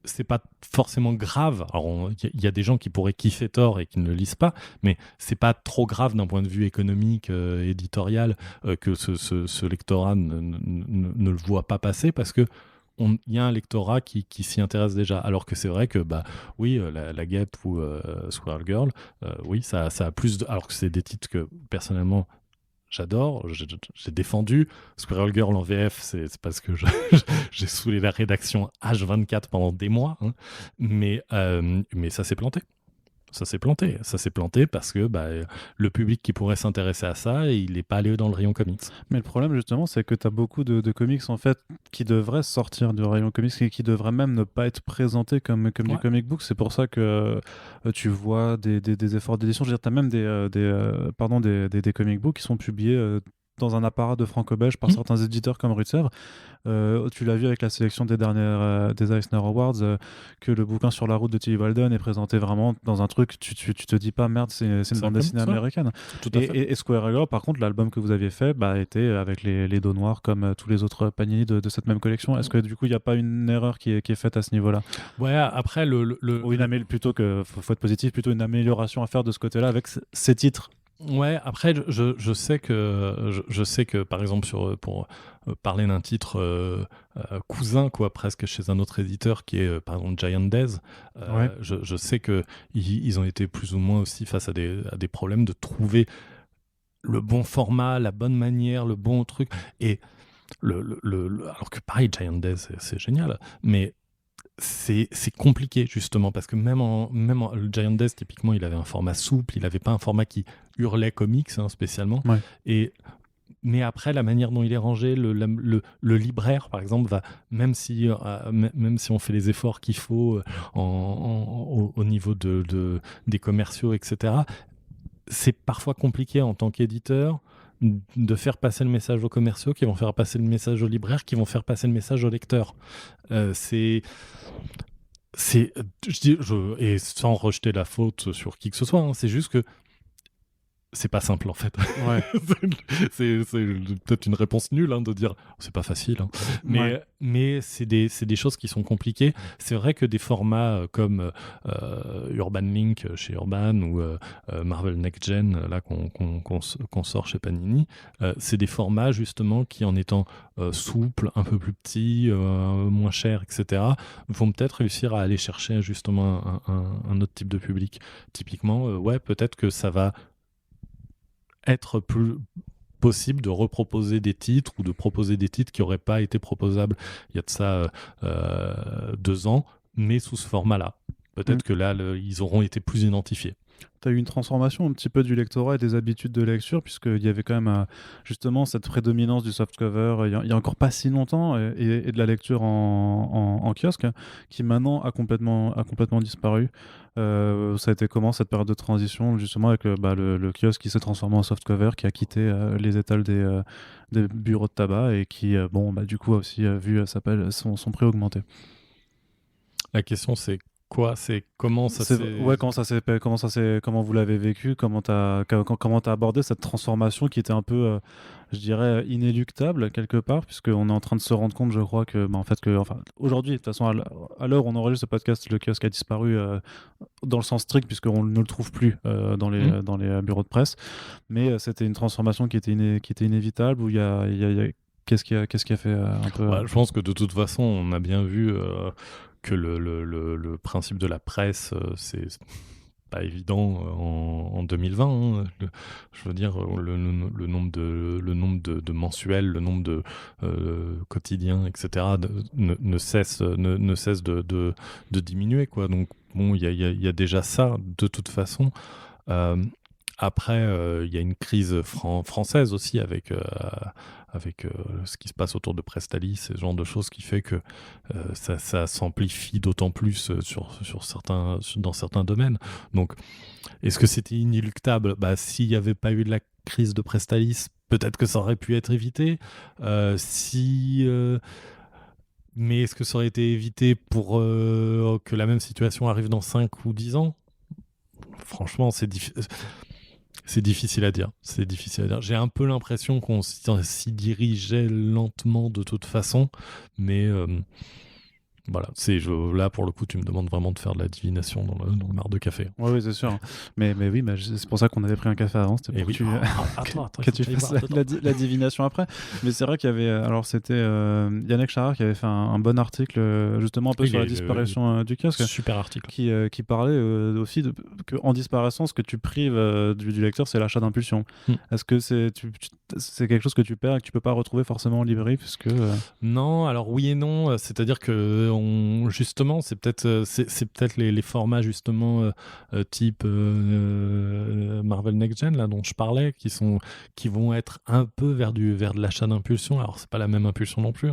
c'est pas forcément grave. Alors il y a des gens qui pourraient kiffer Thor et qui ne le lisent pas, mais c'est pas trop grave d'un point de vue économique, éditorial, que ce lectorat ne le voit pas passer, parce que il y a un lectorat qui s'y intéresse déjà. Alors que c'est vrai que oui, la Guêpe ou Squirrel Girl, oui, ça a plus alors que c'est des titres que personnellement j'adore, j'ai défendu. Squirrel Girl en VF, c'est parce que j'ai saoulé la rédaction H24 pendant des mois, hein. Mais ça s'est planté. Ça s'est planté parce que le public qui pourrait s'intéresser à ça, il n'est pas allé dans le rayon comics. Mais le problème justement, c'est que tu as beaucoup de comics en fait qui devraient sortir du rayon comics et qui devraient même ne pas être présentés comme du comic book. C'est pour ça que tu vois des efforts d'édition. Je veux dire, tu as même des comic books qui sont publiés dans un apparat de franco-belge par certains éditeurs comme Rutsev. Tu l'as vu avec la sélection des dernières des Eisner Awards, que le bouquin Sur la route de Tilly Walden est présenté vraiment dans un truc, tu te dis pas merde, c'est une bande dessinée américaine. Tout à fait. Et Square Girl, par contre, l'album que vous aviez fait était avec les dos noirs comme tous les autres Panini de cette même collection. Est-ce que du coup il n'y a pas une erreur qui est faite à ce niveau-là? Ouais, après plutôt que faut être positif, plutôt une amélioration à faire de ce côté-là avec ces titres Ouais, après, je sais que par exemple, pour parler d'un titre cousin, quoi, presque chez un autre éditeur qui est, par exemple, Giant Days, Ouais. je sais qu'ils ont été plus ou moins aussi face à des problèmes de trouver le bon format, la bonne manière, le bon truc. Et alors que pareil, Giant Days, c'est génial, mais c'est compliqué justement parce que le Giant Death typiquement il avait un format souple, il n'avait pas un format qui hurlait comics spécialement. Ouais. Mais après la manière dont il est rangé, le libraire par exemple va, même si on fait les efforts qu'il faut au niveau des commerciaux, etc., c'est parfois compliqué en tant qu'éditeur de faire passer le message aux commerciaux qui vont faire passer le message aux libraires qui vont faire passer le message aux lecteurs. Et sans rejeter la faute sur qui que ce soit, c'est juste que c'est pas simple en fait. Ouais. c'est peut-être une réponse nulle de dire c'est pas facile, mais c'est des choses qui sont compliquées. C'est vrai que des formats comme Urban Link chez Urban ou Marvel Next Gen là qu'on sort chez Panini, c'est des formats justement qui, en étant souples, un peu plus petits, moins chers, etc., vont peut-être réussir à aller chercher justement un autre type de public. Typiquement, peut-être que ça va être plus possible de reproposer des titres ou de proposer des titres qui n'auraient pas été proposables il y a de ça 2 ans, mais sous ce format-là. Peut-être que là, ils auront été plus identifiés. Tu as eu une transformation un petit peu du lectorat et des habitudes de lecture, puisqu'il y avait quand même justement cette prédominance du softcover il y a encore pas si longtemps, et de la lecture en kiosque, qui maintenant a complètement disparu. Ça a été comment cette période de transition, justement, avec le kiosque qui s'est transformé en softcover, qui a quitté les étals des bureaux de tabac et qui, du coup, a aussi vu son prix augmenter. La question, c'est quoi? C'est comment ça s'est... Ouais, comment vous l'avez vécu, comment t'as abordé cette transformation qui était un peu, je dirais, inéluctable quelque part, puisqu'on est en train de se rendre compte, je crois, que aujourd'hui, de toute façon, à l'heure où on enregistre ce podcast, le kiosque a disparu dans le sens strict, puisqu'on ne le trouve plus dans les bureaux de presse, mais c'était une transformation qui était inévitable, où il y a qu'est-ce qui a fait un peu... Je pense que de toute façon, on a bien vu que le principe de la presse, c'est pas évident en 2020. Je veux dire, le nombre de mensuels, le nombre de quotidiens, etc., ne cesse de diminuer, quoi. Donc, bon, il y a déjà ça, de toute façon. Après, il y a une crise française aussi avec ce qui se passe autour de Prestalis, ce genre de choses qui fait que ça s'amplifie d'autant plus dans certains domaines. Donc, est-ce que c'était inéluctable? S'il n'y avait pas eu de la crise de Prestalis, peut-être que ça aurait pu être évité. Mais est-ce que ça aurait été évité pour que la même situation arrive dans 5 ou 10 ans? Franchement, c'est difficile à dire. J'ai un peu l'impression qu'on s'y dirigeait lentement de toute façon, mais voilà. Là, pour le coup, tu me demandes vraiment de faire de la divination dans le mar de café. Oui, c'est sûr. Mais oui, c'est pour ça qu'on avait pris un café avant. C'était pour que tu fasses la divination après. Mais c'est vrai qu'il y avait... Alors, c'était Yannick Charard qui avait fait un bon article, justement, un peu sur la disparition du kiosque. Super article. Qui parlait aussi qu'en disparaissant, ce que tu prives du lecteur, c'est l'achat d'impulsion. Est-ce que c'est quelque chose que tu perds et que tu peux pas retrouver forcément en librairie, puisque... Non, alors oui et non. C'est-à-dire que justement, c'est peut-être les formats justement type Marvel Next Gen là dont je parlais, qui vont être un peu vers de l'achat d'impulsion. Alors c'est pas la même impulsion non plus,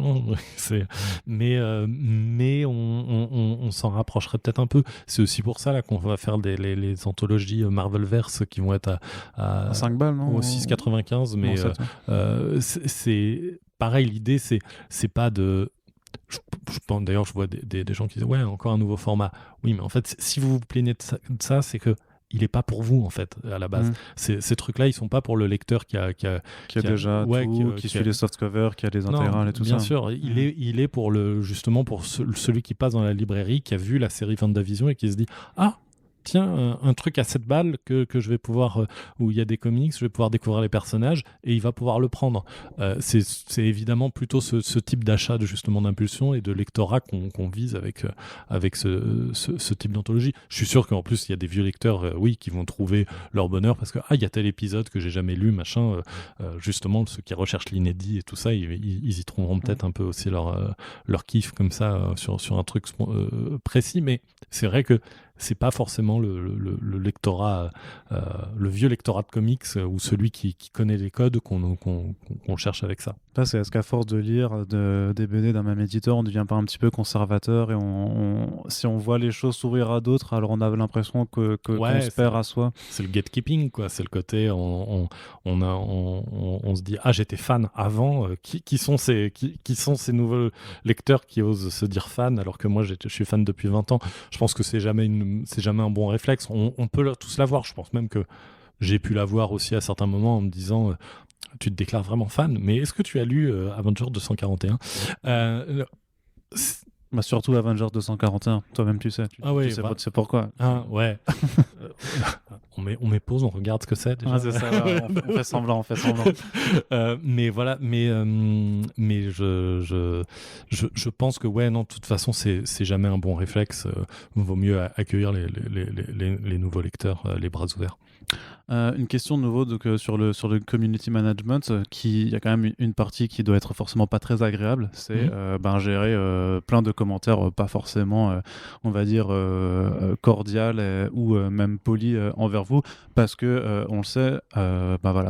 mais on s'en rapprocherait peut-être un peu. C'est aussi pour ça là qu'on va faire les anthologies Marvelverse qui vont être à 5 balles, non, au 6,95, mais c'est pareil. L'idée c'est pas de... D'ailleurs, je vois des gens qui disent ouais, encore un nouveau format. Oui, mais en fait, si vous vous plaignez de ça, c'est que il est pas pour vous en fait à la base. Ces trucs-là, ils sont pas pour le lecteur qui a déjà tout, qui suit les softcovers, qui a les intégrales et tout ça. Bien sûr, il est pour justement pour celui qui passe dans la librairie, qui a vu la série WandaVision et qui se dit tiens, un truc à 7 balles que je vais pouvoir, où il y a des comics, je vais pouvoir découvrir les personnages et il va pouvoir le prendre. C'est évidemment plutôt ce type d'achat justement d'impulsion et de lectorat qu'on vise avec ce type d'anthologie. Je suis sûr qu'en plus il y a des vieux lecteurs oui, qui vont trouver leur bonheur parce que il y a tel épisode que j'ai jamais lu, machin. Justement, ceux qui recherchent l'inédit et tout ça, ils y trouveront peut-être un peu aussi leur kiff comme ça sur un truc précis, mais c'est vrai que c'est pas forcément le lectorat, le vieux lectorat de comics ou celui qui connaît les codes qu'on cherche avec ça. Là, est-ce qu'à force de lire des BD d'un même éditeur, on ne devient pas un petit peu conservateur et si on voit les choses s'ouvrir à d'autres, alors on a l'impression qu'on se perd à soi. C'est le gatekeeping, quoi. C'est le côté, on se dit, j'étais fan avant. Qui sont ces nouveaux lecteurs qui osent se dire fan alors que moi je suis fan depuis 20 ans. Je pense que c'est jamais un bon réflexe. On peut tous l'avoir. Je pense même que j'ai pu l'avoir aussi à certains moments en me disant tu te déclares vraiment fan, mais est-ce que tu as lu Avengers 241 surtout Avengers 241, toi-même tu sais. Tu sais pourquoi. Ouais. On met pause, on regarde ce que c'est déjà. C'est ça, on fait semblant. Mais voilà, mais je pense que non, de toute façon, c'est jamais un bon réflexe. Vaut mieux accueillir les nouveaux lecteurs, les bras ouverts. Une question de nouveau sur le community management, il y a quand même une partie qui doit être forcément pas très agréable, c'est gérer plein de commentaires pas forcément on va dire cordial ou même poli envers vous, parce que on le sait,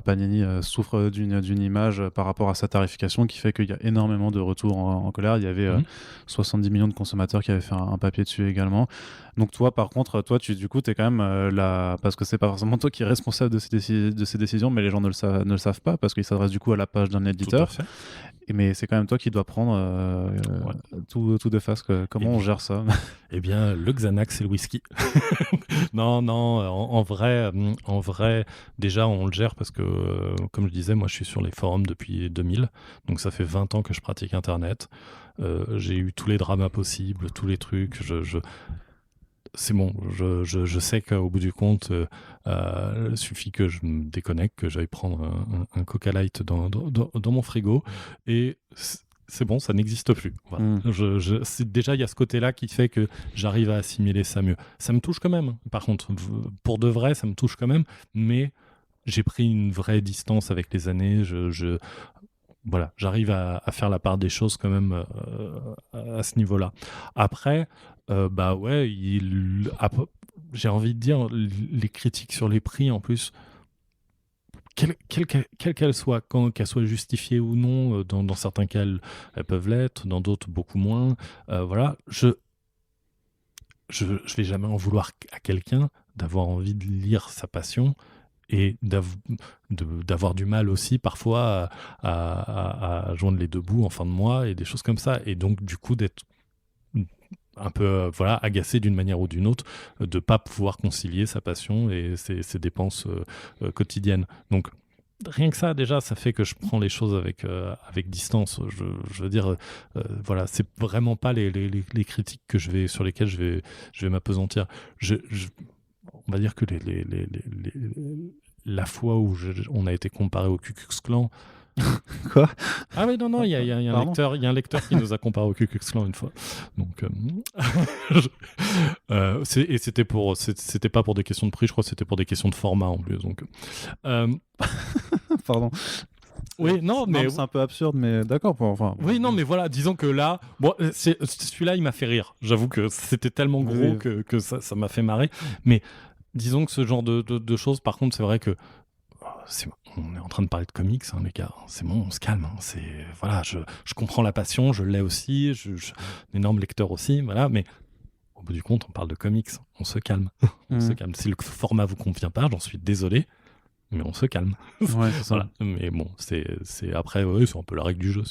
Panini souffre d'une image par rapport à sa tarification qui fait qu'il y a énormément de retours en colère. Il y avait 70 millions de consommateurs qui avaient fait un papier dessus également. Donc toi, par contre, du coup, t'es quand même parce que c'est pas forcément toi qui es responsable de ces décisions, mais les gens ne le savent pas parce qu'ils s'adressent du coup à la page d'un éditeur. Mais c'est quand même toi qui dois prendre tout de face. Comment on gère ça? Eh bien, le Xanax et le whisky. Non, en vrai, déjà, on le gère parce que, comme je disais, moi, je suis sur les forums depuis 2000. Donc, ça fait 20 ans que je pratique Internet. J'ai eu tous les dramas possibles, tous les trucs. C'est bon, je sais qu'au bout du compte, il suffit que je me déconnecte, que j'aille prendre un Coca Light dans mon frigo et c'est bon, ça n'existe plus. Voilà. Déjà, il y a ce côté-là qui fait que j'arrive à assimiler ça mieux. Ça me touche quand même, par contre. Pour de vrai, ça me touche quand même, mais j'ai pris une vraie distance avec les années. Voilà, j'arrive à faire la part des choses quand même à ce niveau-là. Après, j'ai envie de dire, les critiques sur les prix, en plus, quelle qu'elle soit, qu'elle soit justifiée ou non, dans certains cas, elles peuvent l'être, dans d'autres, beaucoup moins. Voilà, je vais jamais en vouloir à quelqu'un d'avoir envie de lire sa passion et d'avoir du mal aussi parfois à joindre les deux bouts en fin de mois et des choses comme ça. Et donc, du coup, d'être un peu agacé d'une manière ou d'une autre de ne pas pouvoir concilier sa passion et ses dépenses quotidiennes. Donc, rien que ça, déjà, ça fait que je prends les choses avec distance. Je veux dire, c'est vraiment pas les critiques sur lesquelles je vais m'appesantir. On va dire que la fois où on a été comparé au Ku Klux Klan. Quoi? Ah oui, non, il y a un lecteur qui nous a comparé au Ku Klux Klan une fois. Donc, et c'était pas pour des questions de prix, je crois que c'était pour des questions de format en plus. Donc, pardon. Oui, non, mais c'est un peu absurde, mais d'accord. Oui, non, mais voilà, disons que là, celui-là, il m'a fait rire. J'avoue que c'était tellement gros que ça m'a fait marrer. Mais disons que ce genre de choses, par contre, c'est vrai que on est en train de parler de comics, les gars. C'est bon, on se calme. Je comprends la passion, je l'ai aussi, je suis un énorme lecteur aussi, voilà. Mais au bout du compte, on parle de comics. On se calme. On se calme. Si le format vous convient pas, j'en suis désolé. Mais on se calme. Ouais, c'est ça. Voilà. Mais bon, c'est après, c'est un peu la règle du jeu.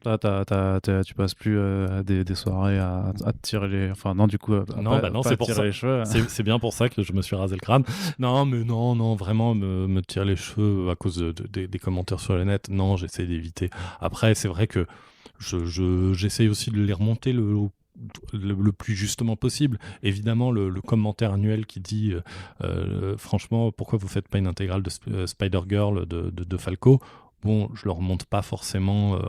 Tu passes plus des soirées à te tirer les... Enfin, non, du coup, non, c'est pour ça. Les cheveux. C'est bien pour ça que je me suis rasé le crâne. Non, mais non, vraiment, me tirer les cheveux à cause des commentaires sur le net, non, j'essaie d'éviter. Après, c'est vrai que j'essaie aussi de les remonter le plus justement possible. Évidemment, le commentaire annuel qui dit franchement, pourquoi vous faites pas une intégrale de Spider-Girl de Falco? Bon, je ne le remonte pas forcément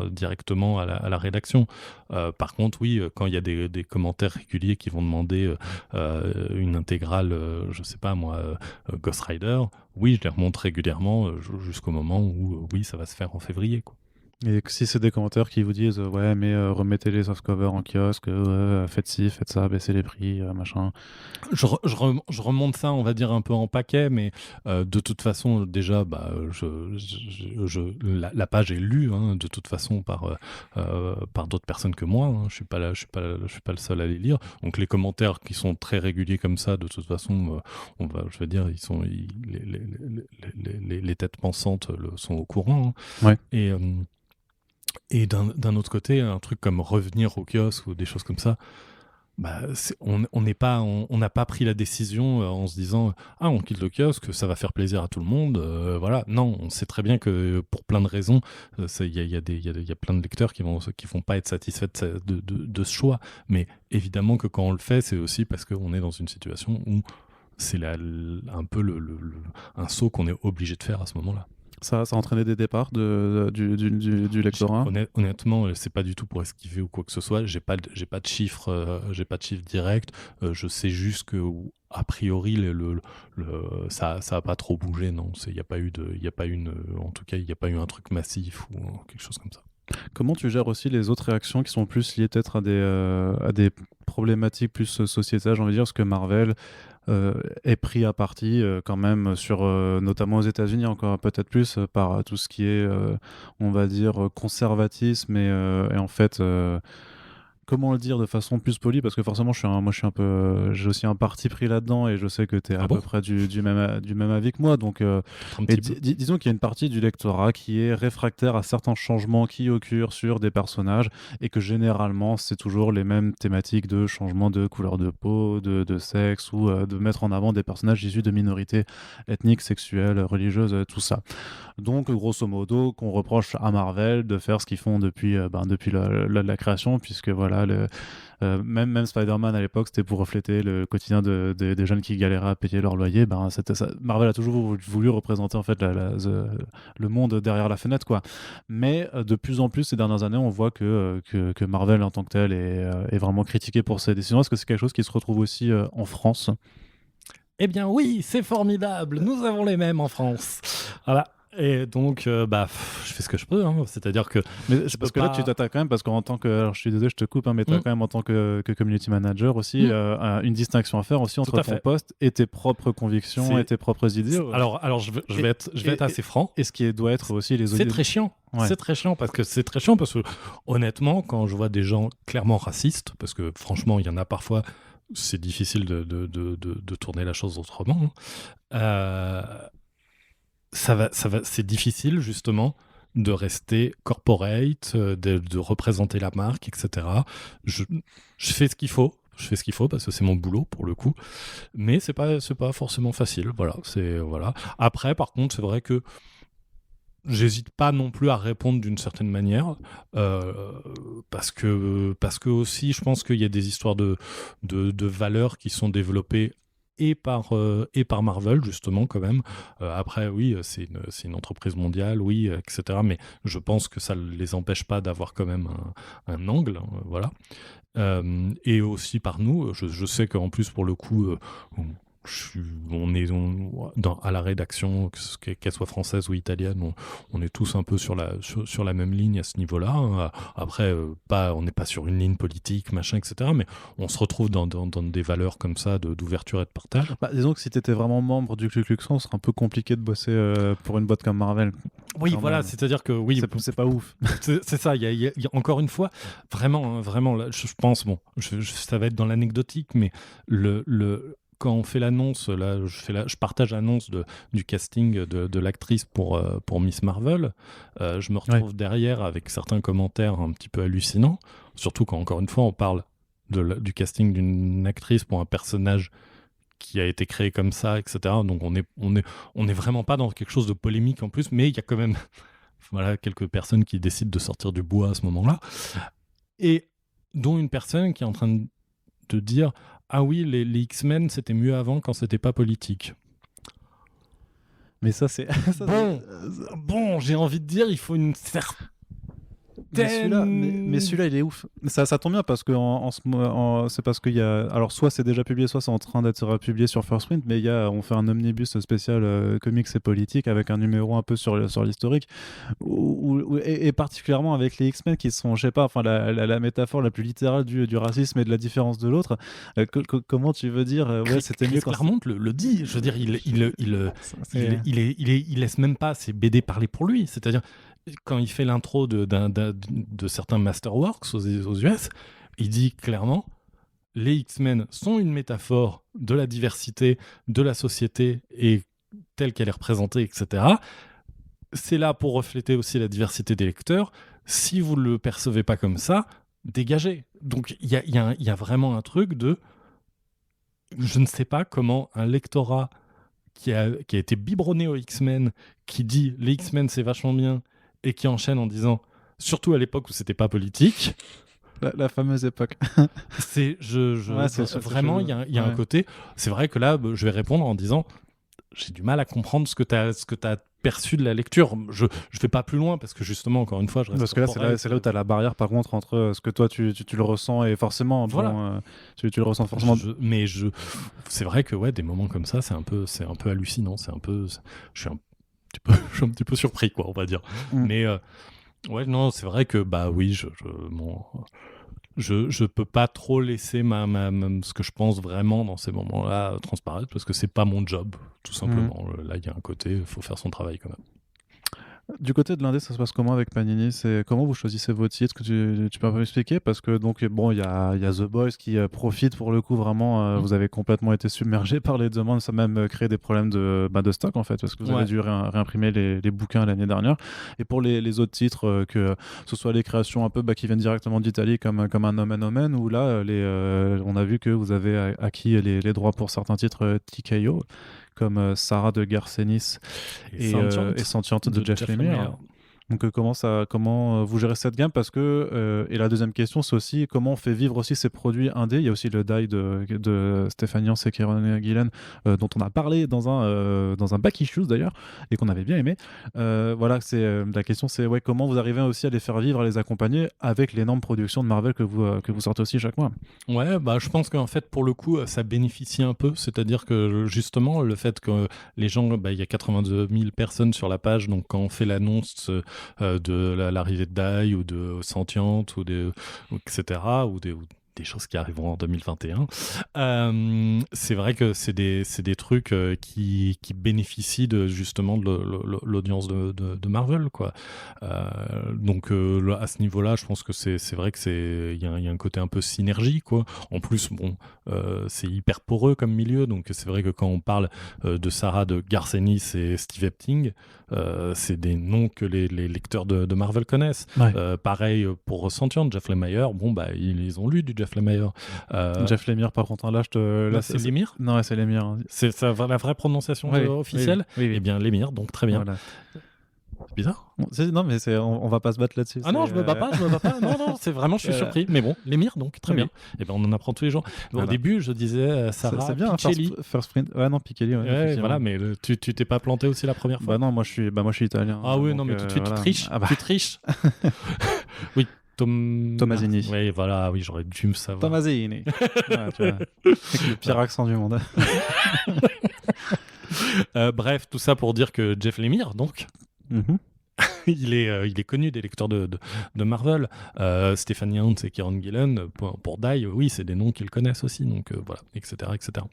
directement à la rédaction. Par contre, oui, quand il y a des commentaires réguliers qui vont demander une intégrale, je ne sais pas moi, Ghost Rider, oui, je les remonte régulièrement jusqu'au moment où, oui, ça va se faire en février, quoi. Et si c'est des commentaires qui vous disent ouais, mais remettez les softcovers en kiosque, faites ci, faites ça, baissez les prix, machin. Je remonte ça, on va dire, un peu en paquet, mais de toute façon, déjà, la page est lue, hein, de toute façon, par d'autres personnes que moi. Hein. Je suis pas le seul à les lire. Donc les commentaires qui sont très réguliers comme ça, de toute façon, je veux dire, les têtes pensantes sont au courant. Hein. Ouais. Et d'un autre côté, un truc comme revenir au kiosque ou des choses comme ça, on n'a pas pris la décision en se disant on quitte le kiosque, ça va faire plaisir à tout le monde. Voilà, non, on sait très bien que pour plein de raisons, il y a plein de lecteurs qui vont pas être satisfaits de ce choix. Mais évidemment que quand on le fait, c'est aussi parce qu'on est dans une situation où c'est un peu un saut qu'on est obligé de faire à ce moment-là. Ça a entraîné des départs du lectorat. Honnêtement, c'est pas du tout pour esquiver ou quoi que ce soit. J'ai pas de chiffres, directs. Je sais juste que a priori ça a pas trop bougé. Non, en tout cas, il y a pas eu un truc massif ou quelque chose comme ça. Comment tu gères aussi les autres réactions qui sont plus liées peut-être à des problématiques plus sociétales, j'ai envie de dire, parce que Marvel est pris à partie quand même sur notamment aux États-Unis encore peut-être plus par tout ce qui est on va dire conservatisme et en fait comment le dire de façon plus polie, parce que forcément j'ai aussi un parti pris là-dedans et je sais que tu es à peu près du même avis que moi, donc disons qu'il y a une partie du lectorat qui est réfractaire à certains changements qui occurrent sur des personnages et que généralement c'est toujours les mêmes thématiques de changement de couleur de peau, de sexe ou de mettre en avant des personnages issus de minorités ethniques, sexuelles, religieuses, tout ça. Donc grosso modo qu'on reproche à Marvel de faire ce qu'ils font depuis la création, puisque voilà même Spider-Man à l'époque c'était pour refléter le quotidien des jeunes qui galéraient à payer leur loyer. Marvel a toujours voulu représenter en fait le monde derrière la fenêtre, quoi. Mais de plus en plus ces dernières années on voit que Marvel en tant que tel est vraiment critiqué pour ses décisions. Est-ce que c'est quelque chose qui se retrouve aussi en France? Eh bien oui, c'est formidable, nous avons les mêmes en France. Voilà. Et donc, je fais ce que je peux, hein. C'est-à-dire que... Mais c'est parce que là, tu t'attaques quand même, parce qu'en tant que... Alors, je suis désolé, je te coupe, hein, mais tu as quand même, en tant que community manager aussi, une distinction à faire aussi entre ton poste et tes propres convictions et tes propres idées. Alors je vais être assez franc. Et ce qui doit être aussi les autres... C'est très chiant. Ouais. C'est très chiant parce que, honnêtement, quand je vois des gens clairement racistes, parce que franchement, il y en a parfois... C'est difficile de tourner la chose autrement. C'est difficile justement de rester corporate, de représenter la marque, etc. Je fais ce qu'il faut. Je fais ce qu'il faut parce que c'est mon boulot pour le coup, mais c'est pas forcément facile. Voilà. Après, par contre, c'est vrai que j'hésite pas non plus à répondre d'une certaine manière, parce que aussi, je pense qu'il y a des histoires de valeurs qui sont développées et par Marvel, justement, quand même. Après, oui, c'est une entreprise mondiale, oui, etc. Mais je pense que ça ne les empêche pas d'avoir quand même un angle, voilà. Et aussi par nous, je sais qu'en plus, pour le coup, à la rédaction, qu'elle soit française ou italienne, on est tous un peu sur la même ligne à ce niveau-là. Hein. Après, on n'est pas sur une ligne politique, machin, etc. Mais on se retrouve dans des valeurs comme ça d'ouverture et de partage. Disons que si tu étais vraiment membre du Ku Klux Klan, ce serait un peu compliqué de bosser pour une boîte comme Marvel. Oui, voilà, c'est-à-dire que oui, c'est pas ouf. C'est ça. Il y a encore une fois, vraiment, là, je pense, ça va être dans l'anecdotique, mais quand on fait l'annonce, là, je partage l'annonce du casting de l'actrice pour Miss Marvel. Je me retrouve derrière avec certains commentaires un petit peu hallucinants, surtout quand, encore une fois, on parle du casting d'une actrice pour un personnage qui a été créé comme ça, etc. Donc on est vraiment pas dans quelque chose de polémique en plus, mais il y a quand même quelques personnes qui décident de sortir du bois à ce moment-là. Et dont une personne qui est en train de dire ah oui, les X-Men c'était mieux avant quand c'était pas politique. Mais ça c'est bon, j'ai envie de dire il faut une certaine. Mais celui-là, il est ouf. Ça tombe bien parce que c'est parce qu'il y a. Alors, soit c'est déjà publié, soit c'est en train d'être publié sur First Print, mais on fait un omnibus spécial comics et politique avec un numéro un peu sur l'historique, et particulièrement avec les X-Men qui sont, je sais pas, enfin, la métaphore la plus littérale du racisme et de la différence de l'autre. Comment tu veux dire ouais, c'était mieux quand Claremont le dit. Je veux dire, il laisse même pas ses BD parler pour lui. C'est-à-dire, quand il fait l'intro de certains Masterworks aux US, il dit clairement les X-Men sont une métaphore de la diversité, de la société et telle qu'elle est représentée, etc. C'est là pour refléter aussi la diversité des lecteurs. Si vous ne le percevez pas comme ça, dégagez. Donc il y a vraiment un truc de... Je ne sais pas comment un lectorat qui a été biberonné aux X-Men, qui dit les X-Men c'est vachement bien, et qui enchaîne en disant, surtout à l'époque où c'était pas politique, la fameuse époque. Vraiment, il y a un côté. C'est vrai que là, je vais répondre en disant, j'ai du mal à comprendre ce que t'as perçu de la lecture. Je vais pas plus loin parce que justement, encore une fois, je reste. Parce que là, c'est là où tu as la barrière, par contre, entre ce que toi tu le ressens et forcément. Voilà. Bon, tu le ressens forcément. C'est vrai que ouais, des moments comme ça, c'est un peu hallucinant. Je suis un petit peu surpris, quoi, on va dire. Mais ouais, non, c'est vrai que bah oui, je peux pas trop laisser ce que je pense vraiment dans ces moments-là transparaître parce que c'est pas mon job, tout simplement. Là, il y a un côté, il faut faire son travail quand même. Du côté de l'indé, ça se passe comment avec Panini? C'est comment vous choisissez vos titres? Que tu peux un peu m'expliquer? Parce que donc bon, il y a The Boys qui profite pour le coup vraiment. Vous avez complètement été submergé par les demandes, ça a même créé des problèmes de stock en fait, parce que vous avez dû réimprimer les bouquins l'année dernière. Et pour les autres titres, que ce soit les créations un peu qui viennent directement d'Italie comme un Omen Omen, ou là on a vu que vous avez acquis les droits pour certains titres TKO, comme Sarah de Garcenis et Sentiente de Jeff Lemire. Donc comment vous gérez cette gamme? Parce que et la deuxième question, c'est aussi comment on fait vivre aussi ces produits indés. Il y a aussi le Die de Stéphane Yance et Kieron Gillen dont on a parlé dans un Back Issues d'ailleurs et qu'on avait bien aimé. Voilà, la question, c'est comment vous arrivez aussi à les faire vivre, à les accompagner avec l'énorme production de Marvel que vous sortez aussi chaque mois. Ouais, bah je pense qu'en fait pour le coup ça bénéficie un peu, c'est-à-dire que justement le fait que les gens, il y a 82 000 personnes sur la page, donc quand on fait l'annonce de l'arrivée de Die ou de Sentiente etc. ou des choses qui arriveront en 2021. C'est vrai que c'est des trucs qui bénéficient justement de l'audience de Marvel, quoi. Donc à ce niveau-là, je pense que c'est vrai que il y a un côté un peu synergie, quoi. En plus, bon, c'est hyper poreux comme milieu, donc c'est vrai que quand on parle de Sarah de Garcenis et Steve Epting, c'est des noms que les lecteurs de Marvel connaissent. Ouais. Pareil pour Sentiente, Jeff Lemire, bon bah ils ont lu du Jeff Lemire. Jeff Lemire, par contre, là, c'est Lemire ? Non, c'est Lemire. Hein. C'est ça, la vraie prononciation officielle ? Oui. Eh bien, Lemire, donc très bien. Voilà. C'est bizarre. Non, mais on va pas se battre là-dessus. Ah non, je me bats pas. Non, c'est vraiment, je suis surpris. Mais bon, L'émir, donc, très bien. Et ben, on en apprend tous les jours. Au début, je disais Sarah Pichelli. First Print. Ouais, non, Pichelli. Ouais, voilà, mais tu t'es pas planté aussi la première fois? Bah non, moi je suis italien. Ah oui, non, mais tout de suite, tu triches. Tu triches. Oui. Tomasini. Oui, voilà, oui, j'aurais dû me savoir. Tomasini. Avec le pire accent du monde. Bref, tout ça pour dire que Jeff Lemire, donc, il est connu des lecteurs de Marvel. Stéphane Yance et Kieron Gillen, pour Die, oui, c'est des noms qu'ils connaissent aussi, donc voilà, etc., etc.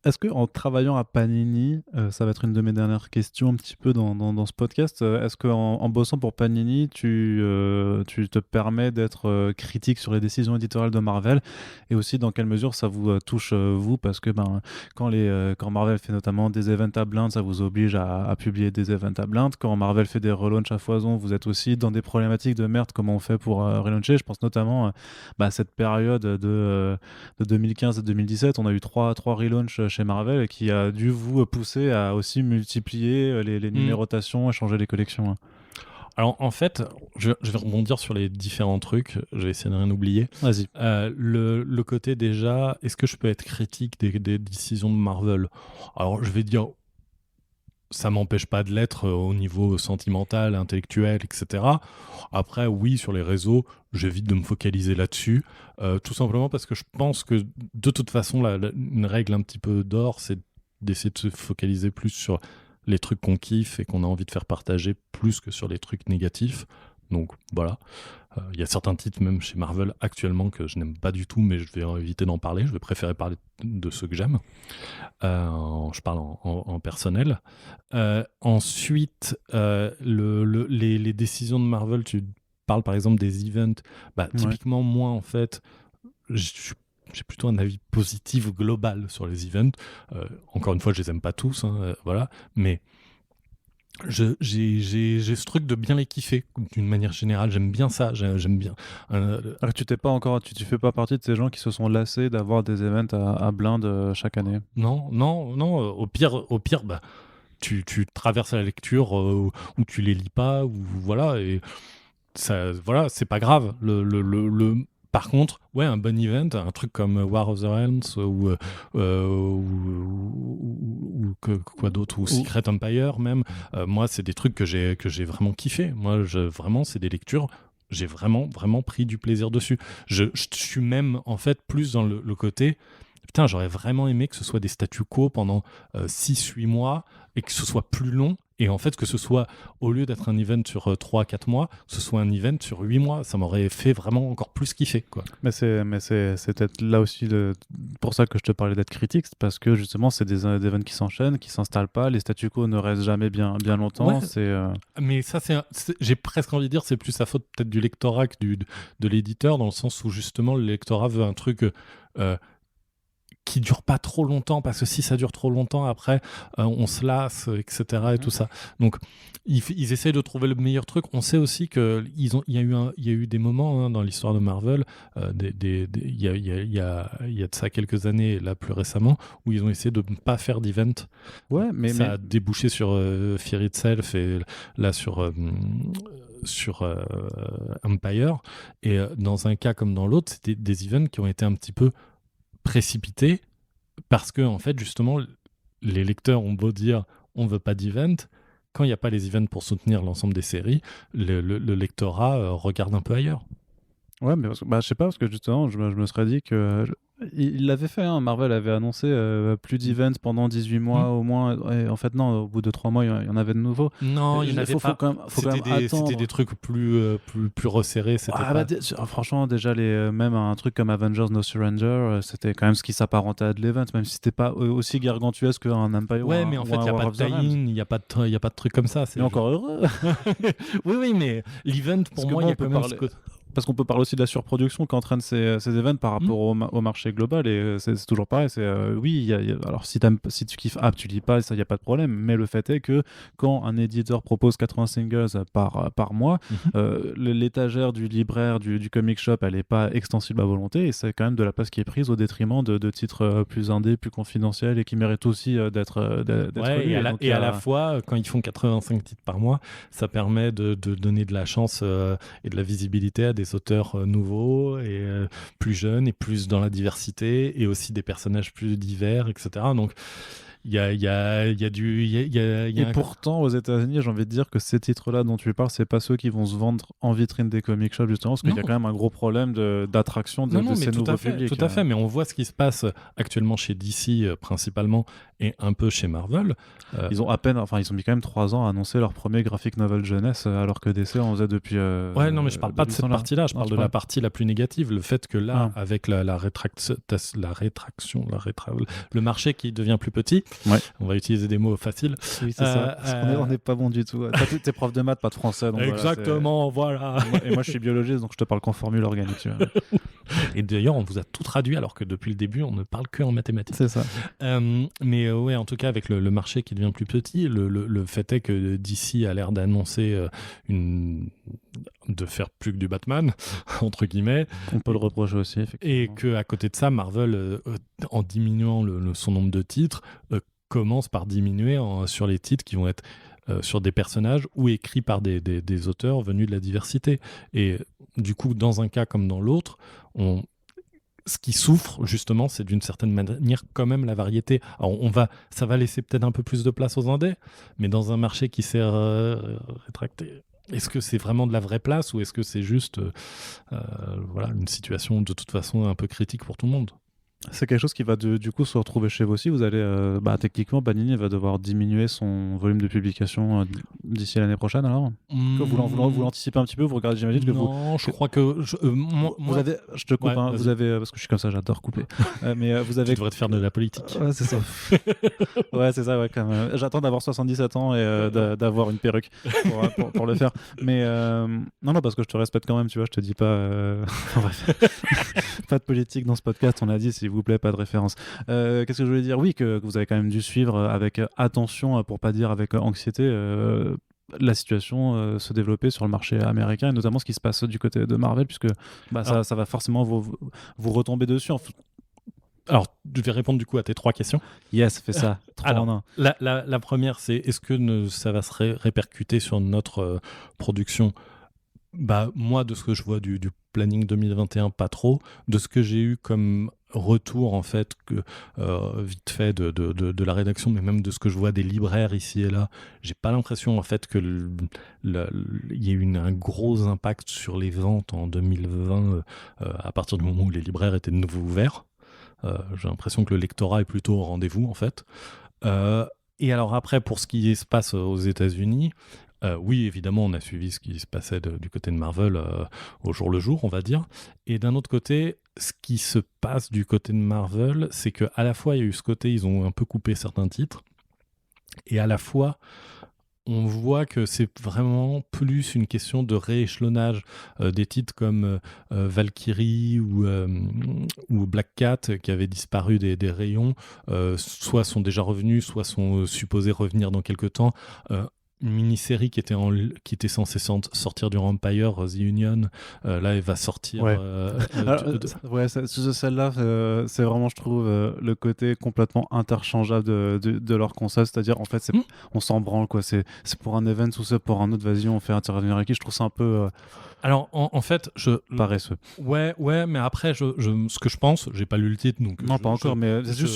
Est-ce qu'en travaillant à Panini, ça va être une de mes dernières questions un petit peu dans ce podcast, est-ce qu'en bossant pour Panini, tu te permets d'être critique sur les décisions éditoriales de Marvel, et aussi dans quelle mesure ça vous touche vous, parce que quand Marvel fait notamment des events à blind, ça vous oblige à publier des events à blind. Quand Marvel fait des relaunchs à foison, vous êtes aussi dans des problématiques de merde, comment on fait pour relauncher. Je pense notamment à cette période de 2015 à 2017, on a eu trois relaunchs chez Marvel qui a dû vous pousser à aussi multiplier les numérotations et changer les collections. Alors en fait, je vais rebondir sur les différents trucs, je vais essayer de rien oublier. Vas-y. Le côté déjà, est-ce que je peux être critique des décisions de Marvel? Alors je vais dire, ça m'empêche pas de l'être au niveau sentimental, intellectuel, etc. Après, oui, sur les réseaux, j'évite de me focaliser là-dessus, tout simplement parce que je pense que de toute façon, une règle un petit peu d'or, c'est d'essayer de se focaliser plus sur les trucs qu'on kiffe et qu'on a envie de faire partager plus que sur les trucs négatifs. Donc voilà. Il y a certains titres même chez Marvel actuellement que je n'aime pas du tout, mais je vais éviter d'en parler. Je vais préférer parler de ceux que j'aime. Je parle en personnel. Ensuite, les décisions de Marvel, tu parles par exemple des events. Typiquement, moi en fait, j'ai plutôt un avis positif global sur les events. Encore une fois, je les aime pas tous, voilà. Mais j'ai ce truc de bien les kiffer d'une manière générale. J'aime bien ça. J'aime bien. Alors, tu fais pas partie de ces gens qui se sont lassés d'avoir des events à blinde chaque année. Non. Au pire, tu traverses la lecture ou tu les lis pas ou voilà, et ça, voilà, c'est pas grave. Par contre, ouais, un bon event, un truc comme War of the Realms ou quoi d'autre, ou Secret Empire même. Moi, c'est des trucs que j'ai vraiment kiffé. Moi, vraiment, c'est des lectures. J'ai vraiment pris du plaisir dessus. Je suis même en fait plus dans le côté. Putain, j'aurais vraiment aimé que ce soit des statu quo pendant 6-8 mois et que ce soit plus long. Et en fait, que ce soit, au lieu d'être un event sur 3-4 mois, ce soit un event sur 8 mois. Ça m'aurait fait vraiment encore plus kiffer, quoi. Mais c'est peut-être là aussi pour ça que je te parlais d'être critique, parce que justement, c'est des events qui s'enchaînent, qui s'installent pas. Les statu quo ne restent jamais bien longtemps. Ouais. Mais ça, j'ai presque envie de dire, c'est plus sa faute peut-être du lectorat que de l'éditeur, dans le sens où justement, le lectorat veut un truc... qui dure pas trop longtemps, parce que si ça dure trop longtemps, après, on se lasse, etc. et tout ça. Donc, ils essayent de trouver le meilleur truc. On sait aussi qu'il y a eu des moments dans l'histoire de Marvel, il y a de ça quelques années, là plus récemment, où ils ont essayé de ne pas faire d'event. Ouais, mais ça a débouché sur Fear Itself et là sur Empire. Et dans un cas comme dans l'autre, c'était des events qui ont été un petit peu précipité parce que en fait justement les lecteurs ont beau dire on veut pas d'event, quand il n'y a pas les events pour soutenir l'ensemble des séries, le lectorat regarde un peu ailleurs. Ouais, mais je sais pas, parce que justement je me serais dit que il l'avait fait, Marvel avait annoncé plus d'events pendant 18 mois au moins, et en fait non, au bout de 3 mois il y en avait de nouveau. Non, il n'y en avait pas. Faut quand même attendre. C'était des trucs plus resserrés. Franchement, déjà même un truc comme Avengers No Surrender, c'était quand même ce qui s'apparentait à de l'event, même si c'était pas aussi gargantuesque qu'un Empire. Ouais, mais en fait il n'y a pas de tie-in, il n'y a pas de truc comme ça. C'est encore heureux. oui, mais l'event pour moi il y a quand même parce qu'on peut parler aussi de la surproduction qu'entraînent ces events par rapport au marché global, et c'est toujours pareil. Oui, alors si tu kiffes tu lis pas, ça y a pas de problème, mais le fait est que quand un éditeur propose 80 singles par mois, l'étagère du libraire du comic shop, elle est pas extensible à volonté, et c'est quand même de la place qui est prise au détriment de titres plus indés, plus confidentiels, et qui méritent aussi d'être lus. Et à la fois, quand ils font 85 titres par mois, ça permet de donner de la chance et de la visibilité à des auteurs nouveaux et plus jeunes et plus dans la diversité, et aussi des personnages plus divers, etc. Donc il y a pourtant aux États-Unis, j'ai envie de dire que ces titres-là dont tu parles, c'est pas ceux qui vont se vendre en vitrine des comic shops, justement, parce qu'il y a quand même un gros problème d'attraction de ces nouveaux publics. Tout à fait, mais on voit ce qui se passe actuellement chez DC principalement, et un peu chez Marvel. Ils ont mis quand même 3 ans à annoncer leur premier graphic novel jeunesse, alors que DC en faisait depuis. Ouais, non, mais je parle pas de cette partie-là, je parle de la partie la plus négative, le fait que là, avec la rétraction, le marché qui devient plus petit. Ouais. On va utiliser des mots faciles. Oui, c'est ça. Parce qu'on n'est pas bon du tout. T'es prof de maths, pas de français. Donc exactement, voilà. Et moi, je suis biologiste, donc je te parle qu'en formule organique. Et d'ailleurs, on vous a tout traduit, alors que depuis le début, on ne parle que en mathématiques. C'est ça. Mais ouais, en tout cas, avec le marché qui devient plus petit, le fait est que DC a l'air d'annoncer de faire plus que du Batman, entre guillemets. On peut le reprocher aussi, effectivement. Et qu'à côté de ça, Marvel, en diminuant son nombre de titres, commence par diminuer sur les titres qui vont être sur des personnages ou écrits par des auteurs venus de la diversité. Et du coup, dans un cas comme dans l'autre, ce qui souffre, justement, c'est d'une certaine manière quand même la variété. Alors, ça va laisser peut-être un peu plus de place aux indés, mais dans un marché qui s'est rétracté, est-ce que c'est vraiment de la vraie place ou est-ce que c'est juste voilà, une situation de toute façon un peu critique pour tout le monde? C'est quelque chose qui va du coup se retrouver chez vous aussi. Vous allez, techniquement, Panini va devoir diminuer son volume de publication d'ici l'année prochaine, alors vous l'anticipez un petit peu, vous regardez, j'imagine que vous... Non, je crois que... vous avez, je te coupe, Ouais, vous avez, parce que je suis comme ça, j'adore couper. Mais vous avez... Tu devrais te faire de la politique. Ouais, c'est ça. Ouais, c'est ça, ouais, quand même. J'attends d'avoir 77 ans et d'avoir une perruque pour le faire. Mais non, parce que je te respecte quand même, tu vois, je te dis pas... pas de politique dans ce podcast, on a dit, s'il vous plaît, pas de référence. Qu'est-ce que je voulais dire? Oui, que vous avez quand même dû suivre avec attention, pour pas dire avec anxiété, la situation se développer sur le marché américain, et notamment ce qui se passe du côté de Marvel, puisque ça va forcément vous retomber dessus. Alors, je vais répondre du coup à tes 3 questions. Yes, fais ça. 3 en 1. La première, c'est est-ce que ça va se répercuter sur notre production? Moi, de ce que je vois du planning 2021, pas trop. De ce que j'ai eu comme retour, en fait, vite fait de la rédaction, mais même de ce que je vois des libraires ici et là, j'ai pas l'impression, en fait, que il y ait eu un gros impact sur les ventes en 2020 à partir du moment où les libraires étaient de nouveau ouverts. J'ai l'impression que le lectorat est plutôt au rendez-vous, en fait. Et alors après, pour ce qui se passe aux États-Unis, oui, évidemment, on a suivi ce qui se passait du côté de Marvel au jour le jour, on va dire. Et d'un autre côté, ce qui se passe du côté de Marvel, c'est qu'à la fois, il y a eu ce côté, ils ont un peu coupé certains titres, et à la fois, on voit que c'est vraiment plus une question de rééchelonnage des titres comme Valkyrie ou Black Cat qui avaient disparu des rayons, soit sont déjà revenus, soit sont supposés revenir dans quelques temps. Une mini-série qui était censée sortir du Empire, The Union, là elle va sortir. Ouais. Celle-là, c'est vraiment, je trouve, le côté complètement interchangeable de leur concept, c'est-à-dire en fait, on s'en branle, quoi. C'est pour un event ou c'est pour un autre, vas-y, on fait intervenir qui. Je trouve ça un peu. Alors en fait, paresseux. Ouais, mais après, ce que je pense, j'ai pas lu le titre, donc. Non, pas encore, mais c'est juste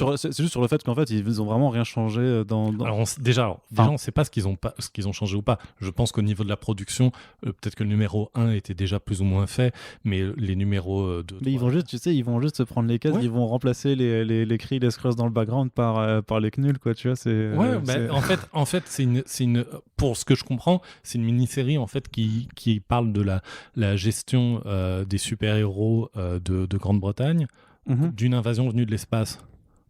sur le fait qu'en fait, ils ont vraiment rien changé dans. Alors déjà, on sait pas ce qu'ils ont changé ou pas. Je pense qu'au niveau de la production, peut-être que le numéro 1 était déjà plus ou moins fait, mais les numéros 2. Mais ils vont juste, tu sais, se prendre les cases, ils vont remplacer les cris, les scrolls dans le background par les knuls, quoi, tu vois, c'est. En fait, c'est une, pour ce que je comprends, c'est une mini-série en fait qui parle de la gestion des super-héros de Grande-Bretagne, d'une invasion venue de l'espace.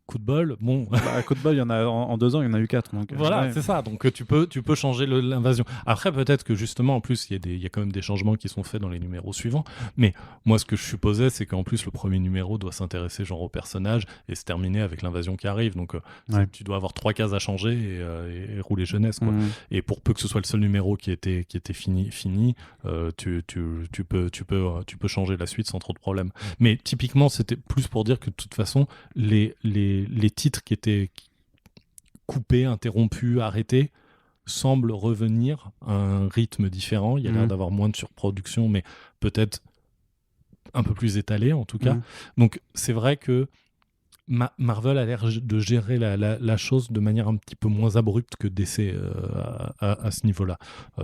Coup de bol, bon. Coup de bol, il y en a en 2 ans, il y en a eu 4. Donc, voilà, c'est ça. Donc tu peux changer l'invasion. Après, peut-être que justement, en plus, il y a quand même des changements qui sont faits dans les numéros suivants. Mais moi, ce que je supposais, c'est qu'en plus, le premier numéro doit s'intéresser genre au personnage et se terminer avec l'invasion qui arrive. Donc tu dois avoir 3 cases à changer et rouler jeunesse, quoi. Et pour peu que ce soit le seul numéro qui était fini, tu peux changer la suite sans trop de problèmes. Mais typiquement, c'était plus pour dire que de toute façon, les titres qui étaient coupés, interrompus, arrêtés semblent revenir à un rythme différent. Il y a l'air d'avoir moins de surproduction, mais peut-être un peu plus étalé en tout cas. Donc c'est vrai que Marvel a l'air de gérer la chose de manière un petit peu moins abrupte que DC à ce niveau-là.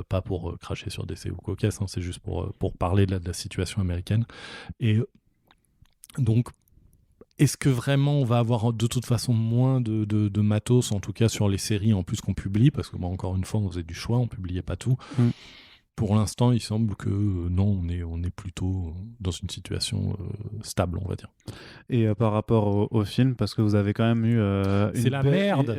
Pas pour cracher sur DC ou cocasse, c'est juste pour parler de la situation américaine. Et donc, est-ce que vraiment on va avoir de toute façon moins de matos, en tout cas sur les séries en plus qu'on publie, parce que encore une fois on faisait du choix, on publiait pas tout. Pour l'instant, il semble que non, on est plutôt dans une situation stable, on va dire. Et par rapport au film, parce que vous avez quand même eu c'est la merde.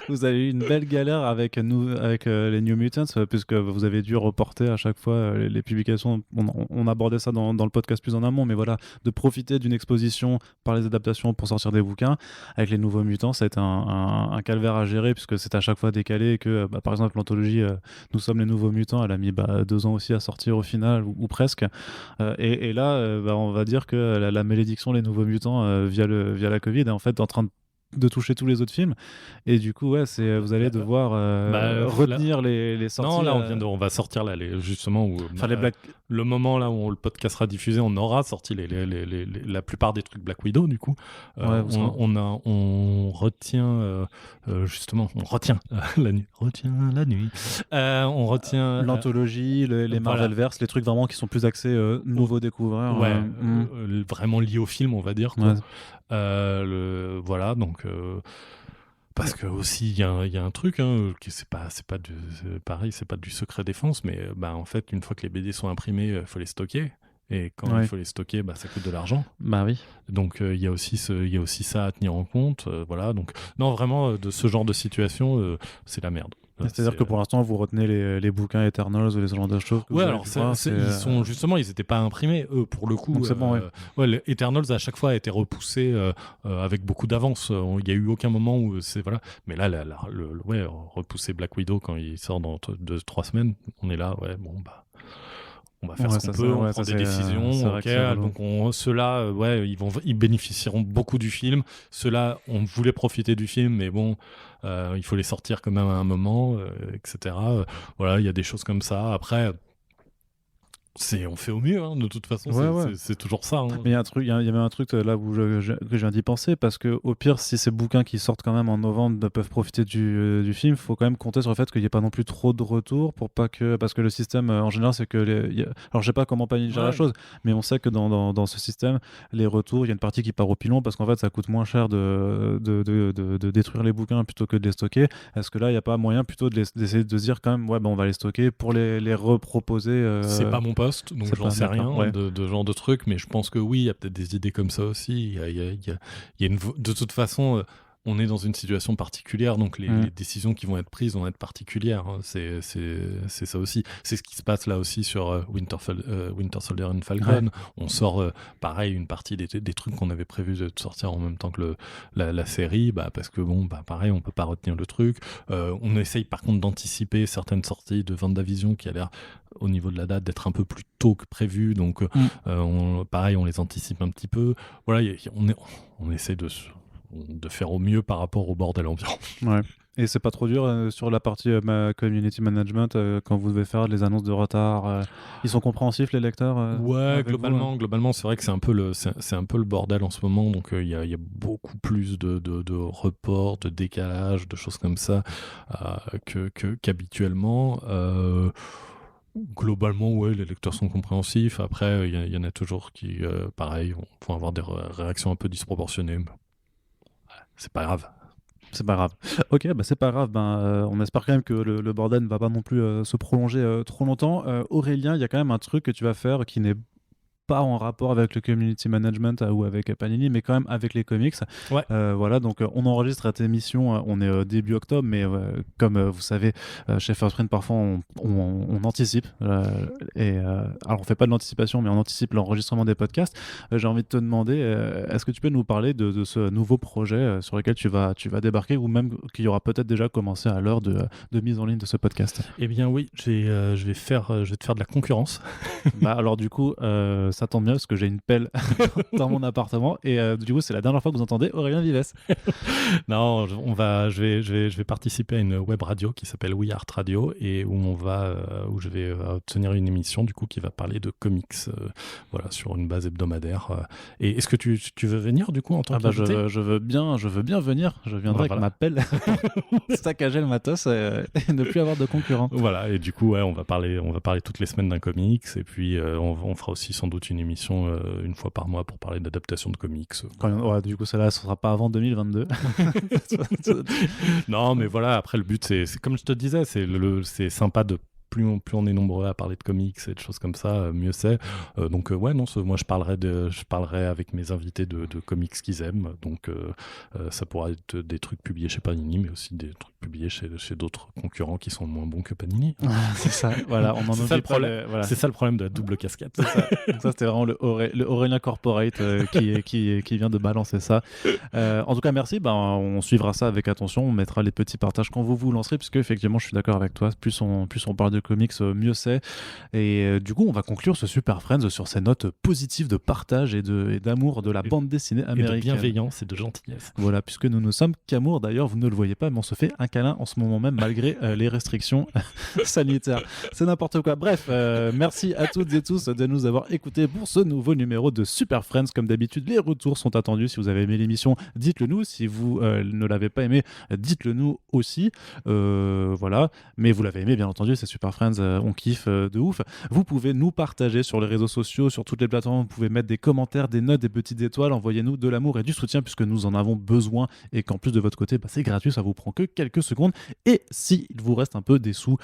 Vous avez eu une belle galère avec les New Mutants, puisque vous avez dû reporter à chaque fois les publications. On abordait ça dans le podcast plus en amont, mais voilà, de profiter d'une exposition par les adaptations pour sortir des bouquins. Avec les Nouveaux Mutants, ça a été un calvaire à gérer, puisque c'est à chaque fois décalé, et que par exemple l'anthologie Nous sommes les Nouveaux Mutants, elle a mis 2 ans aussi à sortir au final, ou presque. Et là, on va dire que la malédiction Les Nouveaux Mutants via la Covid est en fait en train de toucher tous les autres films. Et du coup, ouais, vous allez devoir retenir les sorties. Non, là, on va sortir là, justement, où, le moment là où le podcast sera diffusé, on aura sorti la plupart des trucs Black Widow, du coup. On retient, justement, la nuit. On retient l'anthologie, les Marvelverse, les trucs vraiment qui sont plus axés nouveaux découvreurs. Ouais, vraiment liés au film, on va dire. Quoi. Ouais. Voilà, donc... Parce que aussi il y a un truc qui c'est pas du secret défense, mais en fait une fois que les BD sont imprimés, il faut les stocker. Et quand il faut les stocker, ça coûte de l'argent. Bah oui. Donc il y a aussi ça à tenir en compte. Voilà. Donc non, vraiment de ce genre de situation, c'est la merde. C'est-à-dire que pour l'instant, vous retenez les bouquins Eternals ou les genres de choses. Ouais, alors ils étaient pas imprimés eux pour le coup. Donc c'est bon, les Eternals à chaque fois a été repoussé avec beaucoup d'avance. Il y a eu aucun moment où c'est voilà. Mais là, repousser Black Widow quand il sort dans 2-3 semaines, on est là, on va faire ce qu'on peut, on prend des décisions. Donc ceux-là, ils bénéficieront beaucoup du film. Ceux-là, on voulait profiter du film, mais bon, il faut les sortir quand même à un moment, etc. Voilà, il y a des choses comme ça. Après, on fait au mieux, de toute façon, c'est toujours ça. Mais il y a même un truc là où que je viens d'y penser, parce que au pire, si ces bouquins qui sortent quand même en novembre peuvent profiter du film, il faut quand même compter sur le fait qu'il n'y ait pas non plus trop de retours, parce que le système, en général, c'est que alors je sais pas comment Panini gère la chose, mais on sait que dans ce système, les retours, il y a une partie qui part au pilon, parce qu'en fait, ça coûte moins cher de détruire les bouquins plutôt que de les stocker. Est-ce que là, il n'y a pas moyen plutôt d'essayer de se dire quand même, on va les stocker pour les reproposer C'est pas mon poste, donc j'en sais rien de genre de trucs, mais je pense que oui, il y a peut-être des idées comme ça aussi. De toute façon, on est dans une situation particulière, donc les décisions qui vont être prises vont être particulières. C'est ça aussi. C'est ce qui se passe là aussi sur Winter Soldier and Falcon. Ouais. On sort, pareil, une partie des trucs qu'on avait prévu de sortir en même temps que la série, parce que pareil, on peut pas retenir le truc. On essaye par contre d'anticiper certaines sorties de WandaVision qui a l'air, au niveau de la date, d'être un peu plus tôt que prévu, donc pareil, on les anticipe un petit peu. Voilà, on essaie de faire au mieux par rapport au bordel ambiant. Ouais. Et c'est pas trop dur sur la partie community management quand vous devez faire les annonces de retard, ils sont compréhensifs les lecteurs globalement c'est vrai que c'est un peu le bordel en ce moment, donc il y a beaucoup plus de reports, de décalages, de choses comme ça qu'habituellement. Globalement, les lecteurs sont compréhensifs. Après, il y en a toujours qui, pareil, vont avoir des réactions un peu disproportionnées. C'est pas grave. C'est pas grave. Ok, c'est pas grave. On espère quand même que le bordel ne va pas non plus se prolonger trop longtemps. Aurélien, il y a quand même un truc que tu vas faire qui n'est pas en rapport avec le community management ou avec Panini, mais quand même avec les comics. Ouais. Voilà, donc on enregistre cette émission, on est début octobre, mais comme vous savez, chez First Print, parfois on anticipe. Alors on fait pas de l'anticipation, mais on anticipe l'enregistrement des podcasts. J'ai envie de te demander, est-ce que tu peux nous parler de ce nouveau projet sur lequel tu vas débarquer, ou même qui aura peut-être déjà commencé à l'heure de mise en ligne de ce podcast? Eh bien oui, je vais te faire de la concurrence. Alors du coup, ça tombe bien parce que j'ai une pelle dans mon appartement, et du coup c'est la dernière fois que vous entendez Aurélien Vives. Non, je vais participer à une web radio qui s'appelle We Art Radio, et où je vais obtenir une émission du coup qui va parler de comics, voilà, sur une base hebdomadaire. Et est-ce que tu veux venir du coup en tant qu'invité? Je veux bien venir. Je viendrai avec ma pelle, saccager le matos et ne plus avoir de concurrents. Voilà, et du coup on va parler toutes les semaines d'un comics, et puis on fera aussi sans doute une émission une fois par mois pour parler d'adaptation de comics. Du coup, celle-là, ce sera pas avant 2022. Non, mais voilà, après, le but, c'est comme je te disais, c'est sympa de plus on est nombreux à parler de comics et de choses comme ça, mieux c'est. Donc moi je parlerai avec mes invités de comics qu'ils aiment. Donc ça pourra être des trucs publiés chez Panini, mais aussi des trucs publié chez d'autres concurrents qui sont moins bons que Panini. C'est ça, voilà, on en C'est ça le oublie pas problème. voilà. C'est ça le problème de la double casquette. C'est ça. Donc ça, c'était vraiment le Aurélien Corporate qui vient de balancer ça. En tout cas, merci. On suivra ça avec attention. On mettra les petits partages quand vous lancerez, puisque effectivement, je suis d'accord avec toi. Plus on parle de comics, mieux c'est. Et du coup, on va conclure ce Super Friends sur ces notes positives de partage et d'amour de la bande dessinée américaine. Et de bienveillance et de gentillesse. Voilà, puisque nous ne sommes qu'amour. D'ailleurs, vous ne le voyez pas, mais on se fait un câlin en ce moment même, malgré les restrictions sanitaires. C'est n'importe quoi. Bref, merci à toutes et tous de nous avoir écoutés pour ce nouveau numéro de Super Friends. Comme d'habitude, les retours sont attendus. Si vous avez aimé l'émission, dites-le nous. Si vous ne l'avez pas aimé, dites-le nous aussi. Voilà. Mais vous l'avez aimé, bien entendu, c'est Super Friends. On kiffe de ouf. Vous pouvez nous partager sur les réseaux sociaux, sur toutes les plateformes. Vous pouvez mettre des commentaires, des notes, des petites étoiles. Envoyez-nous de l'amour et du soutien, puisque nous en avons besoin et qu'en plus de votre côté, c'est gratuit. Ça vous prend que quelques secondes. Et s'il vous reste un peu des sous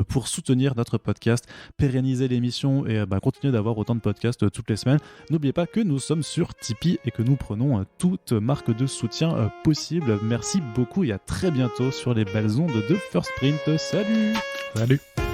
pour soutenir notre podcast, pérenniser l'émission et continuer d'avoir autant de podcasts toutes les semaines, n'oubliez pas que nous sommes sur Tipeee et que nous prenons toute marque de soutien possible. Merci beaucoup et à très bientôt sur les belles ondes de First Print. Salut! Salut!